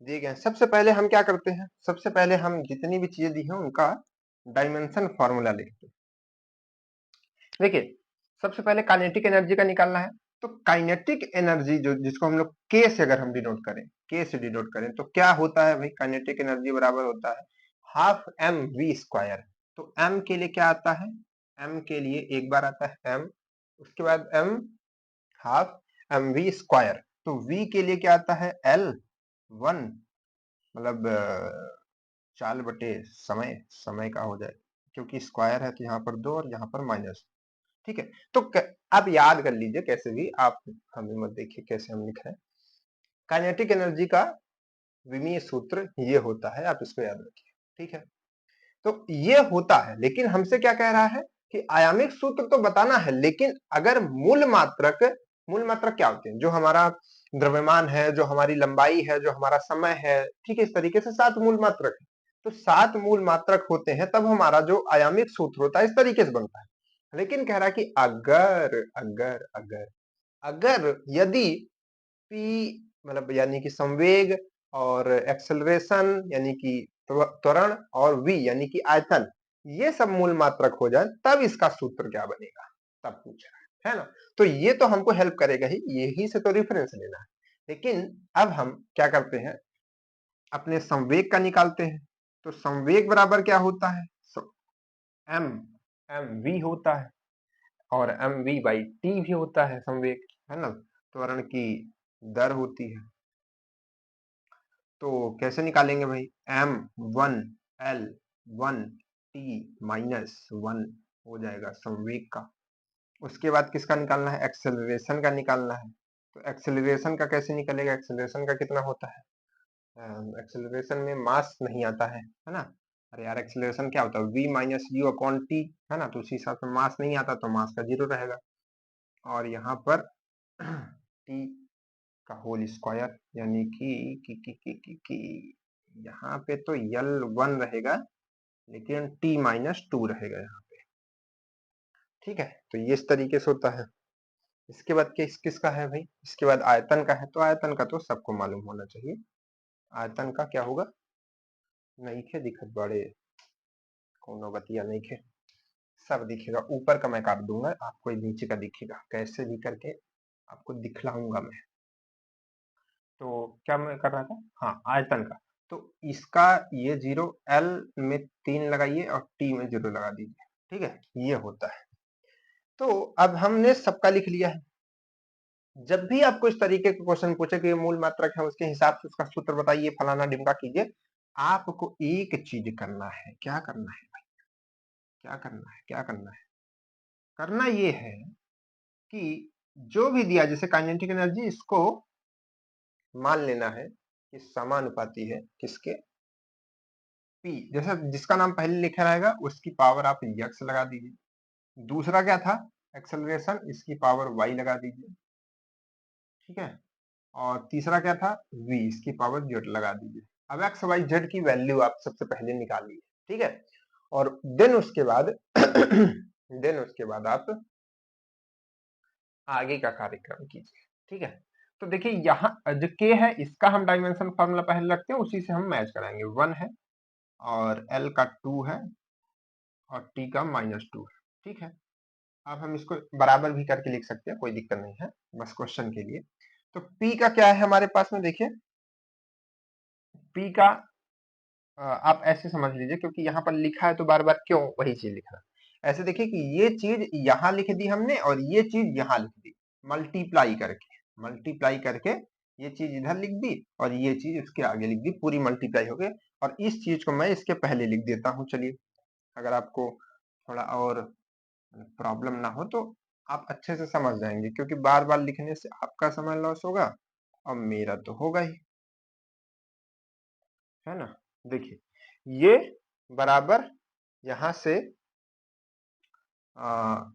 Speaker 1: दिए गए हैं। सबसे पहले हम क्या करते हैं, सबसे पहले हम जितनी भी चीजें दी हैं उनका डायमेंशन फॉर्मूला लिखते हैं। देखिए, सबसे पहले काइनेटिक एनर्जी का निकालना है, तो काइनेटिक एनर्जी जो जिसको हम लोग के से अगर हम डिनोट करें, के से डिनोट करें तो क्या होता है भाई, काइनेटिक एनर्जी बराबर होता है हाफ एम वी स्क्वायर। तो एम के लिए क्या आता है, एम के लिए एक बार आता है एम, उसके बाद M half M V square, तो वी के लिए क्या आता है एल 1, मतलब चाल बटे समय, समय का हो जाए क्योंकि स्क्वायर है तो यहाँ पर 2 और यहाँ पर माइनस, ठीक है। तो आप याद कर लीजिए कैसे भी, आप हमें मत देखिए कैसे हम लिख रहे हैं। काइनेटिक एनर्जी का विमीय सूत्र ये होता है, आप इसको याद रखिए, ठीक है। तो ये होता है, लेकिन हमसे क्या कह रहा है कि आयामिक सूत्र तो बताना है, लेकिन अगर मूल मात्रक, मूल मात्रक क्या होते हैं, जो हमारा द्रव्यमान है, जो हमारी लंबाई है, जो हमारा समय है, ठीक है, इस तरीके से 7 मूल मात्रक है। तो 7 मूल मात्रक होते हैं तब हमारा जो आयामिक सूत्र होता है इस तरीके से बनता है। लेकिन कह रहा है कि अगर अगर अगर अगर यदि p मतलब यानी कि संवेग और एक्सेलरेशन यानी कि त्वरण और v यानी कि आयतन, ये सब मूल मात्रक हो जाए तब इसका सूत्र क्या बनेगा, तब पूछ रहा है ना। तो ये तो हमको हेल्प करेगा ही, यही से तो रेफरेंस लेना है। लेकिन अब हम क्या करते हैं, अपने संवेग का निकालते हैं। तो संवेग बराबर क्या होता है, एम एम वी होता है और एम वी बाई टी भी होता है संवेग, है ना, त्वरण की दर होती है। तो कैसे निकालेंगे भाई, m1l1t-1 हो जाएगा संवेग का। उसके बाद किसका निकालना है, एक्सेलरेशन का निकालना है। तो एक्सेलरेशन का कैसे निकलेगा, एक्सेलरेशन का कितना होता है, एक्सेलरेशन में मास नहीं आता है ना। अरे यार, एक्सेलरेशन क्या होता है, v minus you upon T, है ना। तो उसी हिसाब से मास नहीं आता तो मास का 0 रहेगा, और यहाँ पर टी का होल स्क्वायर यानी कि यहाँ पे तो L1 रहेगा लेकिन T-2 रहेगा यहाँ पे, ठीक है। तो ये इस तरीके से होता है। इसके बाद किसका है भाई, इसके बाद आयतन का है। तो आयतन का तो सबको मालूम होना चाहिए, आयतन का क्या होगा, नहीं खे दिखत बड़े, कोनो बतिया नहीं खे, सब दिखेगा। ऊपर का मैं काट दूंगा, आपको नीचे का दिखेगा, कैसे भी करके आपको दिखलाऊंगा मैं। तो क्या मैं कर रहा था, हाँ आयतन का। तो इसका ये 0, एल में 3 लगाइए और टी में 0 लगा दीजिए, ठीक है, ये होता है। तो अब हमने सबका लिख लिया है। जब भी आपको इस तरीके का क्वेश्चन पूछे कि ये मूल मात्रक है, उसके हिसाब से उसका सूत्र बताइए, फलाना डिमका कीजिए, आपको एक चीज करना है। क्या करना है भाई, क्या करना है, क्या करना है, करना ये है कि जो भी दिया, जैसे काइनेटिक एनर्जी, इसको मान लेना है कि समानुपाती है किसके, P, जैसा जिसका नाम पहले लिखा रहेगा उसकी पावर आप यक्स लगा दीजिए। दूसरा क्या था, एक्सेलरेशन, इसकी पावर y लगा दीजिए, ठीक है। और तीसरा क्या था, v, इसकी पावर z लगा दीजिए। अब x y z की वैल्यू आप सबसे पहले निकाल लीजिए, ठीक है। और देन उसके बाद देन उसके बाद आप आगे का कार्यक्रम कीजिए, ठीक है। तो देखिए यहाँ जो k है इसका हम डायमेंशन फॉर्मूला पहले रखते हैं, उसी से हम मैच कराएंगे। 1 है और l का 2 है और t का -2 है, ठीक है। अब हम इसको बराबर भी करके लिख सकते हैं, कोई दिक्कत नहीं है, बस क्वेश्चन के लिए। तो P का क्या है हमारे पास में, देखिए P का आप ऐसे समझ लीजिए, क्योंकि यहाँ पर लिखा है तो बार बार क्यों वही चीज लिखना। ऐसे देखिए कि ये चीज यहाँ लिख दी हमने और ये चीज यहाँ लिख दी, मल्टीप्लाई करके ये चीज इधर लिख दी और ये चीज इसके आगे लिख दी, पूरी मल्टीप्लाई हो गई। और इस चीज को मैं इसके पहले लिख देता हूँ। चलिए, अगर आपको थोड़ा और प्रॉब्लम ना हो तो आप अच्छे से समझ जाएंगे, क्योंकि बार बार लिखने से आपका समय लॉस होगा और मेरा तो होगा ही, है ना। देखिए, ये बराबर यहां से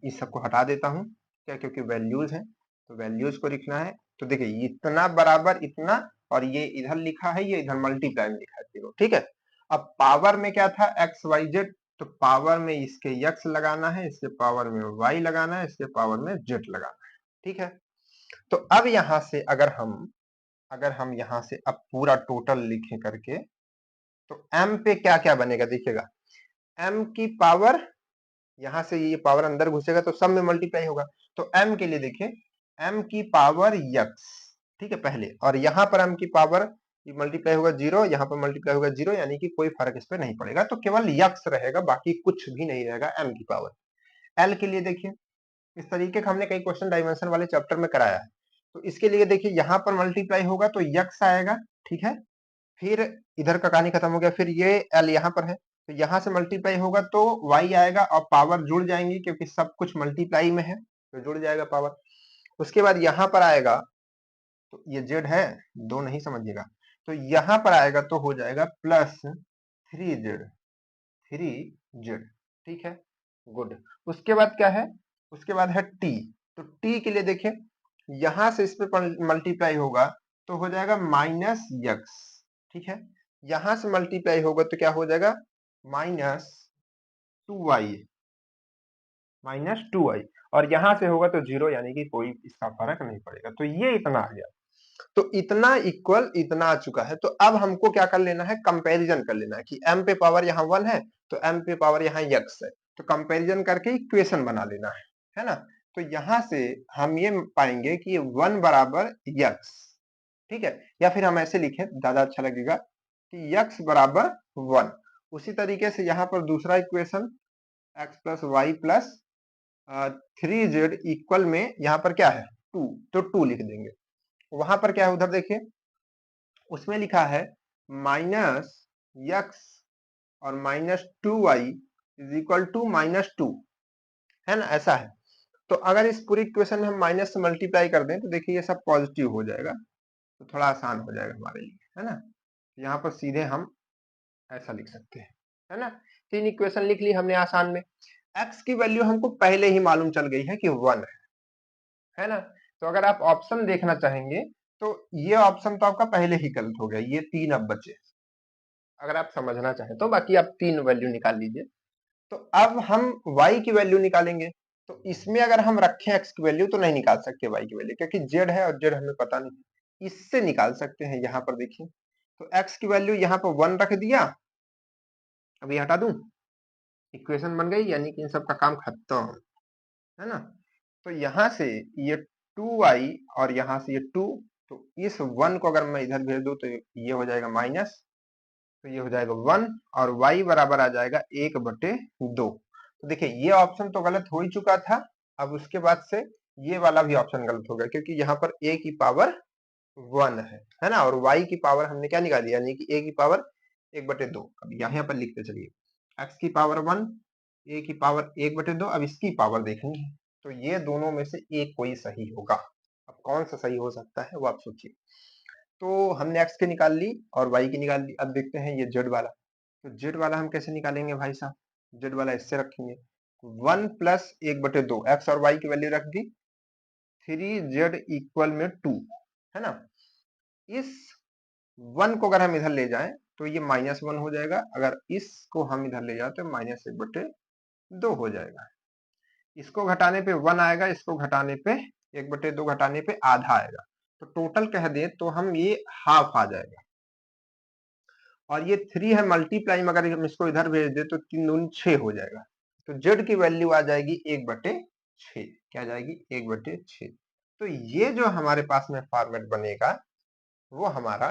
Speaker 1: इस सबको हटा देता हूं क्या, क्योंकि वैल्यूज है तो वैल्यूज को लिखना है। तो देखिए, इतना बराबर इतना, और ये इधर लिखा है, ये इधर मल्टीप्लाई में लिखा है 0, ठीक है। अब पावर में क्या था, एक्स वाई जेड, तो पावर में इसके x लगाना है, इसके पावर में y लगाना है, इसके पावर में z लगाना है, ठीक है। तो अब यहां से अगर हम यहां से अब पूरा टोटल लिखें करके, तो m पे क्या क्या बनेगा देखिएगा। m की पावर, यहां से ये पावर अंदर घुसेगा तो सब में मल्टीप्लाई होगा। तो m के लिए देखिए, m की पावर x, ठीक है पहले, और यहाँ पर m की पावर मल्टीप्लाई होगा 0, यहाँ पर मल्टीप्लाई होगा 0, यानी कि कोई फर्क इस पे नहीं पड़ेगा, तो केवल x रहेगा, बाकी कुछ भी नहीं रहेगा m की पावर। l के लिए देखिए, इस तरीके का हमने कई क्वेश्चन डायमेंशन वाले चैप्टर में कराया है। तो इसके लिए देखिए, यहाँ पर मल्टीप्लाई होगा तो x आएगा, ठीक है। फिर इधर का कहानी खत्म हो गया, फिर ये l यहाँ पर है, तो यहाँ से मल्टीप्लाई होगा तो y आएगा, और पावर जुड़ जाएंगी क्योंकि सब कुछ मल्टीप्लाई में है, तो जुड़ जाएगा पावर। उसके बाद यहाँ पर आएगा, तो ये z है, दो नहीं समझिएगा, तो यहाँ पर आएगा तो हो जाएगा प्लस 3z, ठीक है, गुड। उसके बाद क्या है, उसके बाद है t, तो t के लिए देखिए, यहां से इस पे मल्टीप्लाई होगा तो हो जाएगा -x, ठीक है। यहां से मल्टीप्लाई होगा तो क्या हो जाएगा, -2y, और यहां से होगा तो 0, यानी कि कोई इसका फर्क नहीं पड़ेगा। तो ये इतना आ गया, तो इतना इक्वल इतना आ चुका है। तो अब हमको क्या कर लेना है, कंपैरिजन कर लेना है कि m पे पावर यहाँ 1 है तो m पे पावर यहाँ x है, तो कंपैरिजन करके इक्वेशन बना लेना है ना। तो यहां से हम ये पाएंगे कि 1 बराबर x, ठीक है, या फिर हम ऐसे लिखें ज्यादा अच्छा लगेगा कि x बराबर 1। उसी तरीके से यहाँ पर दूसरा equation x plus Y plus 3z equal में यहाँ पर क्या है 2, तो 2 लिख देंगे। वहां पर क्या है उधर देखिए, उसमें लिखा है -x और -2y इज इक्वल टू -2, है ना, ऐसा है। तो अगर इस पूरी इक्वेशन में हम माइनस से मल्टीप्लाई कर दें तो देखिए ये सब पॉजिटिव हो जाएगा, तो थोड़ा आसान हो जाएगा हमारे लिए, है ना। यहाँ पर सीधे हम ऐसा लिख सकते हैं, है ना। तीन इक्वेशन लिख ली हमने आसान में। x की वैल्यू हमको पहले ही मालूम चल गई है कि 1 है ना। तो अगर आप ऑप्शन देखना चाहेंगे तो ये ऑप्शन तो आपका पहले ही गलत हो गया, ये 3 अब बचे। अगर आप समझना चाहें तो बाकी आप 3 वैल्यू निकाल लीजिए। तो अब हम y की वैल्यू निकालेंगे, तो इसमें अगर हम रखें x की वैल्यू तो नहीं निकाल सकते y की वैल्यू, क्योंकि z है और z हमें पता नहीं। इससे निकाल सकते हैं, यहाँ पर देखिए, तो x की वैल्यू यहाँ पर 1 रख दिया, अब ये हटा दूं, इक्वेशन बन गई, यानी कि इन सब का काम खत्म, है ना। तो यहाँ से ये 2y और यहाँ से ये 2, तो इस 1 को अगर मैं इधर भेज दूं तो ये हो जाएगा माइनस, तो ये हो जाएगा 1, और y बराबर आ जाएगा 1/2। तो देखिए ये ऑप्शन तो गलत हो ही चुका था, अब उसके बाद से ये वाला भी ऑप्शन गलत हो गया, क्योंकि यहाँ पर a की पावर 1 है ना, और y की पावर हमने क्या निकाली, यानी कि a की पावर 1/2। अब यहाँ पर लिखते चलिए, x की पावर 1, a की पावर 1/2, अब इसकी पावर देखेंगे, तो ये दोनों में से एक कोई सही होगा। अब कौन सा सही हो सकता है वो आप सोचिए। तो हमने x की निकाल ली और y की निकाल ली, अब देखते हैं ये z वाला। तो z वाला हम कैसे निकालेंगे भाई साहब, z वाला इससे रखेंगे 1 प्लस 1/2, x और y की वैल्यू रख दी, 3z इक्वल में 2, है ना। इस 1 को अगर हम इधर ले जाएं तो ये -1 हो जाएगा, अगर इसको हम इधर ले जाए तो -1/2 हो जाएगा। इसको घटाने पे 1 आएगा, इसको घटाने पे 1/2 घटाने पे आधा आएगा, तो टोटल कह दे तो हम ये हाफ आ जाएगा। और ये 3 है मल्टीप्लाई में, अगर हम इसको इधर भेज दे तो 3 दूनी 6 हो जाएगा, तो z की वैल्यू आ जाएगी 1/6, क्या जाएगी 1/6। तो ये जो हमारे पास में फॉर्मेट बनेगा वो हमारा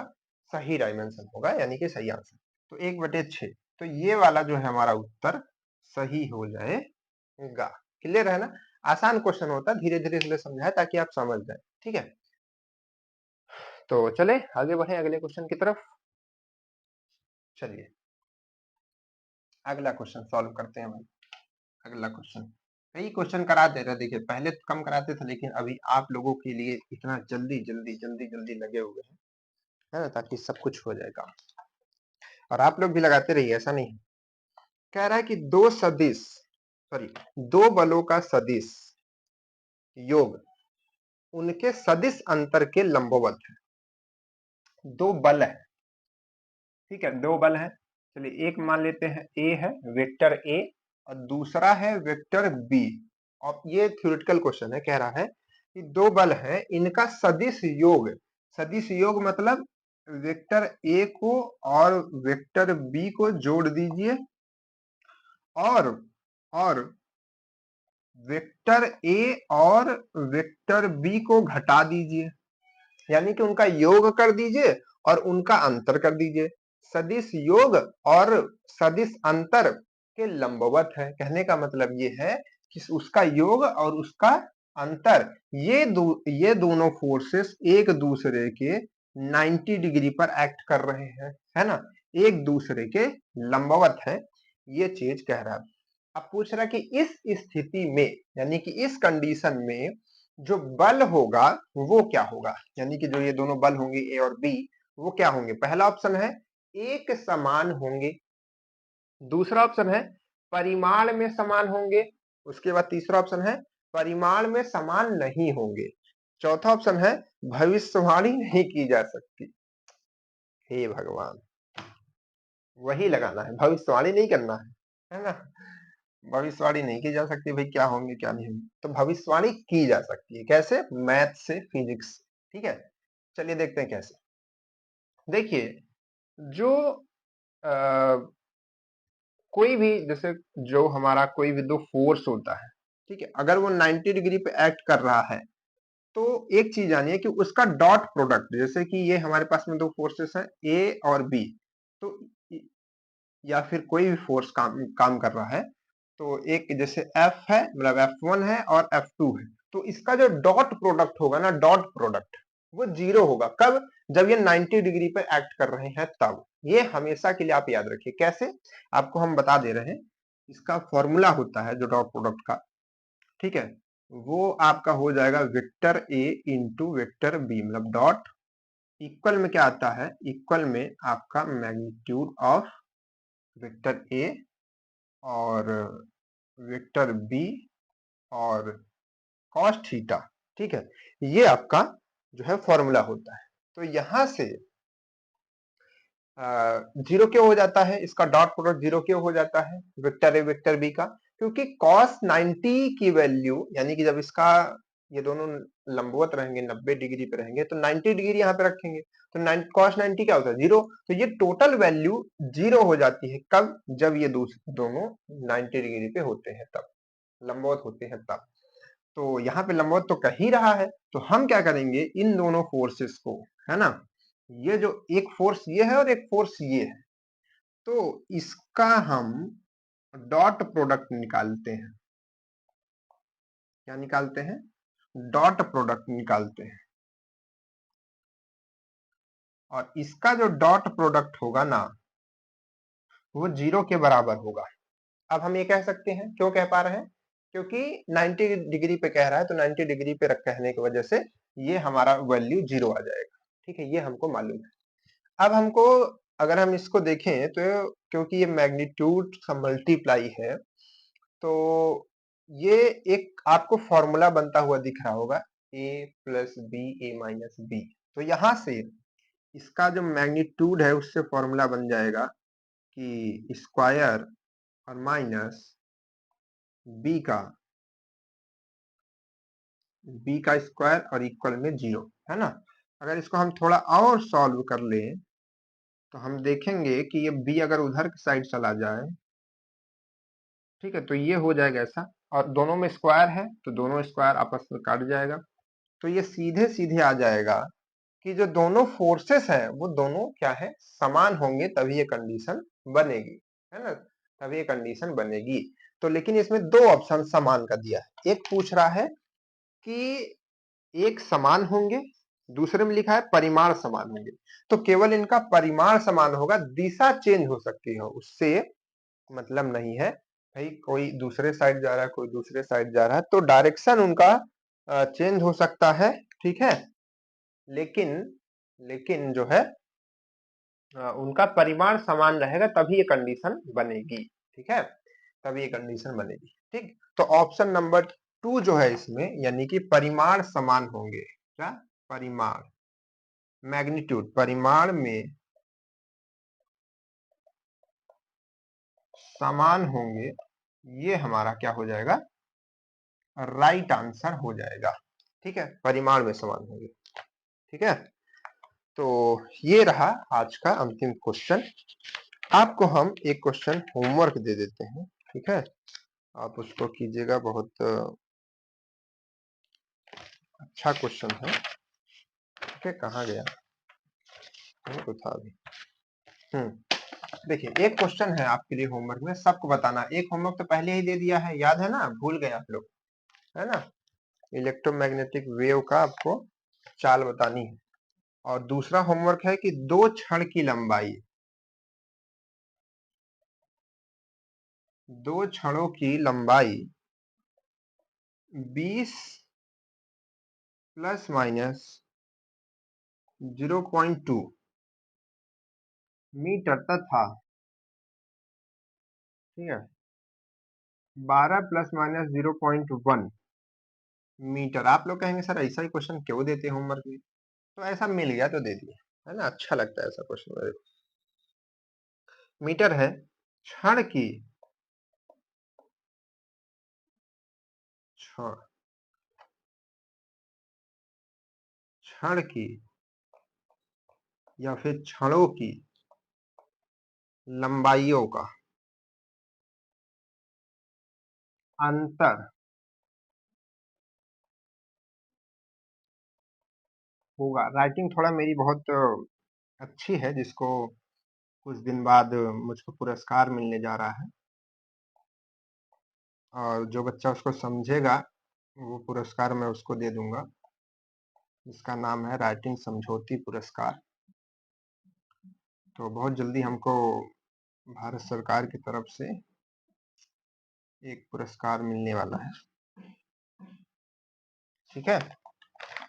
Speaker 1: सही डायमेंशन होगा, यानी कि सही आंसर। तो 1/6, तो ये वाला जो है हमारा उत्तर सही हो जाएगा। क्लियर है ना। आसान क्वेश्चन होता है, धीरे धीरे इसलिए समझाया ताकि आप समझ जाए। ठीक है, तो चले आगे बढ़े अगले क्वेश्चन की तरफ। चलिए अगला क्वेश्चन सॉल्व करते हैं भाई। अगला क्वेश्चन, कई क्वेश्चन करा दे रहे, देखिए पहले तो कम कराते थे, लेकिन अभी आप लोगों के लिए इतना जल्दी जल्दी जल्दी जल्दी लगे हुए हैं, है ना, ताकि सब कुछ हो जाए काम। और आप लोग भी लगाते रहिए, ऐसा नहीं। कह रहा है कि दो बलों का सदिश योग उनके सदिश अंतर के लंबवत है। दो बल है, ठीक है, दो बल है। चलिए एक मान लेते हैं ए है, वेक्टर ए, और दूसरा है वेक्टर बी। और ये थ्योरेटिकल क्वेश्चन है, कह रहा है कि दो बल है, इनका सदिश योग मतलब वेक्टर ए को और वेक्टर बी को जोड़ दीजिए और वेक्टर ए और वेक्टर बी को घटा दीजिए, यानी कि उनका योग कर दीजिए और उनका अंतर कर दीजिए। सदिश योग और सदिश अंतर के लंबवत है। कहने का मतलब ये है कि उसका योग और उसका अंतर, ये दोनों फोर्सेस एक दूसरे के 90 डिग्री पर एक्ट कर रहे हैं, है ना, एक दूसरे के लंबवत है, ये चीज कह रहा है। अब पूछ रहा कि इस स्थिति में, यानी कि इस कंडीशन में जो बल होगा वो क्या होगा, यानी कि जो ये दोनों बल होंगे ए और बी, वो क्या होंगे। पहला ऑप्शन है एक समान होंगे, दूसरा ऑप्शन है परिमाण में समान होंगे, उसके बाद तीसरा ऑप्शन है परिमाण में समान नहीं होंगे, चौथा ऑप्शन है भविष्यवाणी नहीं की जा सकती। हे भगवान, वही लगाना है, भविष्यवाणी नहीं करना है ना। भविष्यवाणी नहीं की जा सकती भाई, क्या होंगे क्या नहीं होंगे, तो भविष्यवाणी की जा सकती है। कैसे? मैथ से, फिजिक्स से। ठीक है, चलिए देखते हैं कैसे। देखिए जो कोई भी, जैसे जो हमारा कोई भी दो फोर्स होता है, ठीक है, अगर वो 90 डिग्री पे एक्ट कर रहा है, तो एक चीज जानिए कि उसका डॉट प्रोडक्ट, जैसे कि ये हमारे पास में दो फोर्सेस हैं ए और बी, तो या फिर कोई भी फोर्स काम कर रहा है, तो एक जैसे F है, मतलब F1 है और F2 है, तो इसका जो डॉट प्रोडक्ट होगा ना, डॉट प्रोडक्ट वो जीरो होगा। कब? जब ये 90 डिग्री पे एक्ट कर रहे हैं तब। ये हमेशा के लिए आप याद रखिए। कैसे? आपको हम बता दे रहे हैं। इसका फॉर्मूला होता है जो डॉट प्रोडक्ट का, ठीक है, वो आपका हो जाएगा vector A into vector B, मतलब डॉट इक्वल में क्या आता है, इक्वल में आपका मैग्नीट्यूड ऑफ वेक्टर ए और वेक्टर बी और कॉस थीटा। ठीक है, ये आपका जो है फॉर्मूला होता है। तो यहां से जीरो क्यों हो जाता है, इसका डॉट प्रोडक्ट जीरो क्यों हो जाता है वेक्टर ए वेक्टर बी का, क्योंकि cos 90 की वैल्यू, यानी कि जब इसका ये दोनों लंबवत रहेंगे, 90 डिग्री पे रहेंगे, तो 90 डिग्री यहाँ पे रखेंगे, तो cos 90 क्या होता है, जीरो। तो ये टोटल वैल्यू जीरो हो जाती है। कब? जब ये दोनों 90 डिग्री पे होते हैं, तब लंबवत होते हैं तब। तो यहाँ पे लंबवत तो कह ही रहा है, तो हम क्या करेंगे, इन दोनों फोर्सेस को, है ना, ये जो एक फोर्स ये है और एक फोर्स ये है, तो इसका हम डॉट प्रोडक्ट निकालते हैं। क्या निकालते हैं? डॉट प्रोडक्ट निकालते हैं। और इसका जो डॉट प्रोडक्ट होगा ना, वो जीरो के बराबर होगा। अब हम ये कह सकते हैं, क्यों कह पा रहे हैं, क्योंकि 90 डिग्री पे कह रहा है, तो 90 डिग्री पे कहने की वजह से ये हमारा वैल्यू जीरो आ जाएगा। ठीक है, ये हमको मालूम है। अब हमको, अगर हम इसको देखें तो, क्योंकि ये मैग्नीट्यूड का मल्टीप्लाई है, तो ये एक आपको फॉर्मूला बनता हुआ दिख रहा होगा, a plus B A minus B. तो यहां से इसका जो मैग्नीट्यूड है उससे फॉर्मूला बन जाएगा कि स्क्वायर और माइनस बी का स्क्वायर और इक्वल में जीरो, है ना। अगर इसको हम थोड़ा और सॉल्व कर लें, तो हम देखेंगे कि ये b अगर उधर की साइड चला जाए, ठीक है, तो ये हो जाएगा ऐसा, और दोनों में स्क्वायर है तो दोनों स्क्वायर आपस में काट जाएगा, तो ये सीधे सीधे आ जाएगा कि जो दोनों फोर्सेस है वो दोनों क्या है, समान होंगे, तभी ये कंडीशन बनेगी, है ना, तभी ये कंडीशन बनेगी। तो लेकिन इसमें दो ऑप्शन समान का दिया है। एक पूछ रहा है कि एक समान होंगे, दूसरे में लिखा है परिमाण समान होंगे। तो केवल इनका परिमाण समान होगा, दिशा चेंज हो सकती है, उससे मतलब नहीं है। भाई कोई दूसरे साइड जा रहा है, कोई दूसरे साइड जा रहा है, तो डायरेक्शन उनका चेंज हो सकता है, ठीक है। लेकिन लेकिन जो है उनका परिमाण समान रहेगा, तभी ये कंडीशन बनेगी, ठीक है, तभी ये कंडीशन बनेगी, ठीक। तो ऑप्शन नंबर 2 जो है इसमें, यानी कि परिमाण समान होंगे, क्या परिमाण, मैग्नीट्यूड, परिमाण में समान होंगे, ये हमारा क्या हो जाएगा, राइट आंसर हो जाएगा, ठीक है, परिमाण में समान होंगे, ठीक है। तो ये रहा आज का अंतिम क्वेश्चन। आपको हम एक क्वेश्चन होमवर्क दे देते हैं, ठीक है, आप उसको कीजिएगा, बहुत अच्छा क्वेश्चन है, ठीक है। कहाँ गया, तो था अभी। देखिए एक क्वेश्चन है आपके लिए होमवर्क में, सबको बताना। एक होमवर्क तो पहले ही दे दिया है, याद है ना, भूल गए आप लोग, है ना। इलेक्ट्रोमैग्नेटिक वेव का आपको चाल बतानी है। और दूसरा होमवर्क है कि दो क्षण की लंबाई, दो क्षणों की लंबाई 20 प्लस माइनस 0.2 मीटर तथा, ठीक है, 12 प्लस माइनस 0.1 मीटर। आप लोग कहेंगे सर ऐसा ही क्वेश्चन क्यों देते हैं होमवर्क में, तो ऐसा मिल गया तो दे दिया, है ना, अच्छा लगता है ऐसा क्वेश्चन मेरे को। मीटर है क्षण की, क्षण, क्षण की या फिर क्षणों की लंबाइयों का अंतर होगा। राइटिंग थोड़ा मेरी बहुत अच्छी है, जिसको कुछ दिन बाद मुझको पुरस्कार मिलने जा रहा है, और जो बच्चा उसको समझेगा वो पुरस्कार मैं उसको दे दूंगा, जिसका नाम है राइटिंग समझौती पुरस्कार। तो बहुत जल्दी हमको भारत सरकार की तरफ से एक पुरस्कार मिलने वाला है, ठीक है।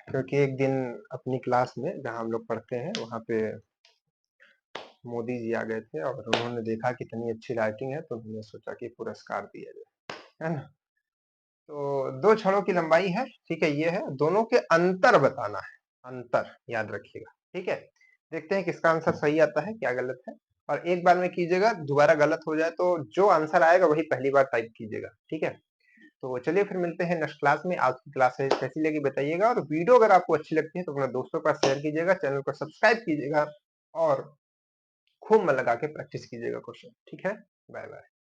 Speaker 1: क्योंकि एक दिन अपनी क्लास में जहाँ हम लोग पढ़ते हैं वहाँ पे मोदी जी आ गए थे, और उन्होंने देखा कितनी अच्छी राइटिंग है, तो उन्होंने सोचा कि पुरस्कार दिया जाए, है ना। तो दो छड़ों की लंबाई है, ठीक है, ये है, दोनों के अंतर बताना है, अंतर याद रखिएगा, ठीक है। देखते हैं किसका आंसर सही आता है, क्या गलत है। और एक बार में कीजिएगा, दोबारा गलत हो जाए तो जो आंसर आएगा वही पहली बार टाइप कीजिएगा, ठीक है। तो चलिए फिर मिलते हैं नेक्स्ट क्लास में। आज की क्लास कैसी लगी बताइएगा, और वीडियो अगर आपको अच्छी लगती है तो अपने दोस्तों का शेयर कीजिएगा, चैनल को सब्सक्राइब कीजिएगा, और खूब मन लगा के प्रैक्टिस कीजिएगा क्वेश्चन, ठीक है। Bye bye.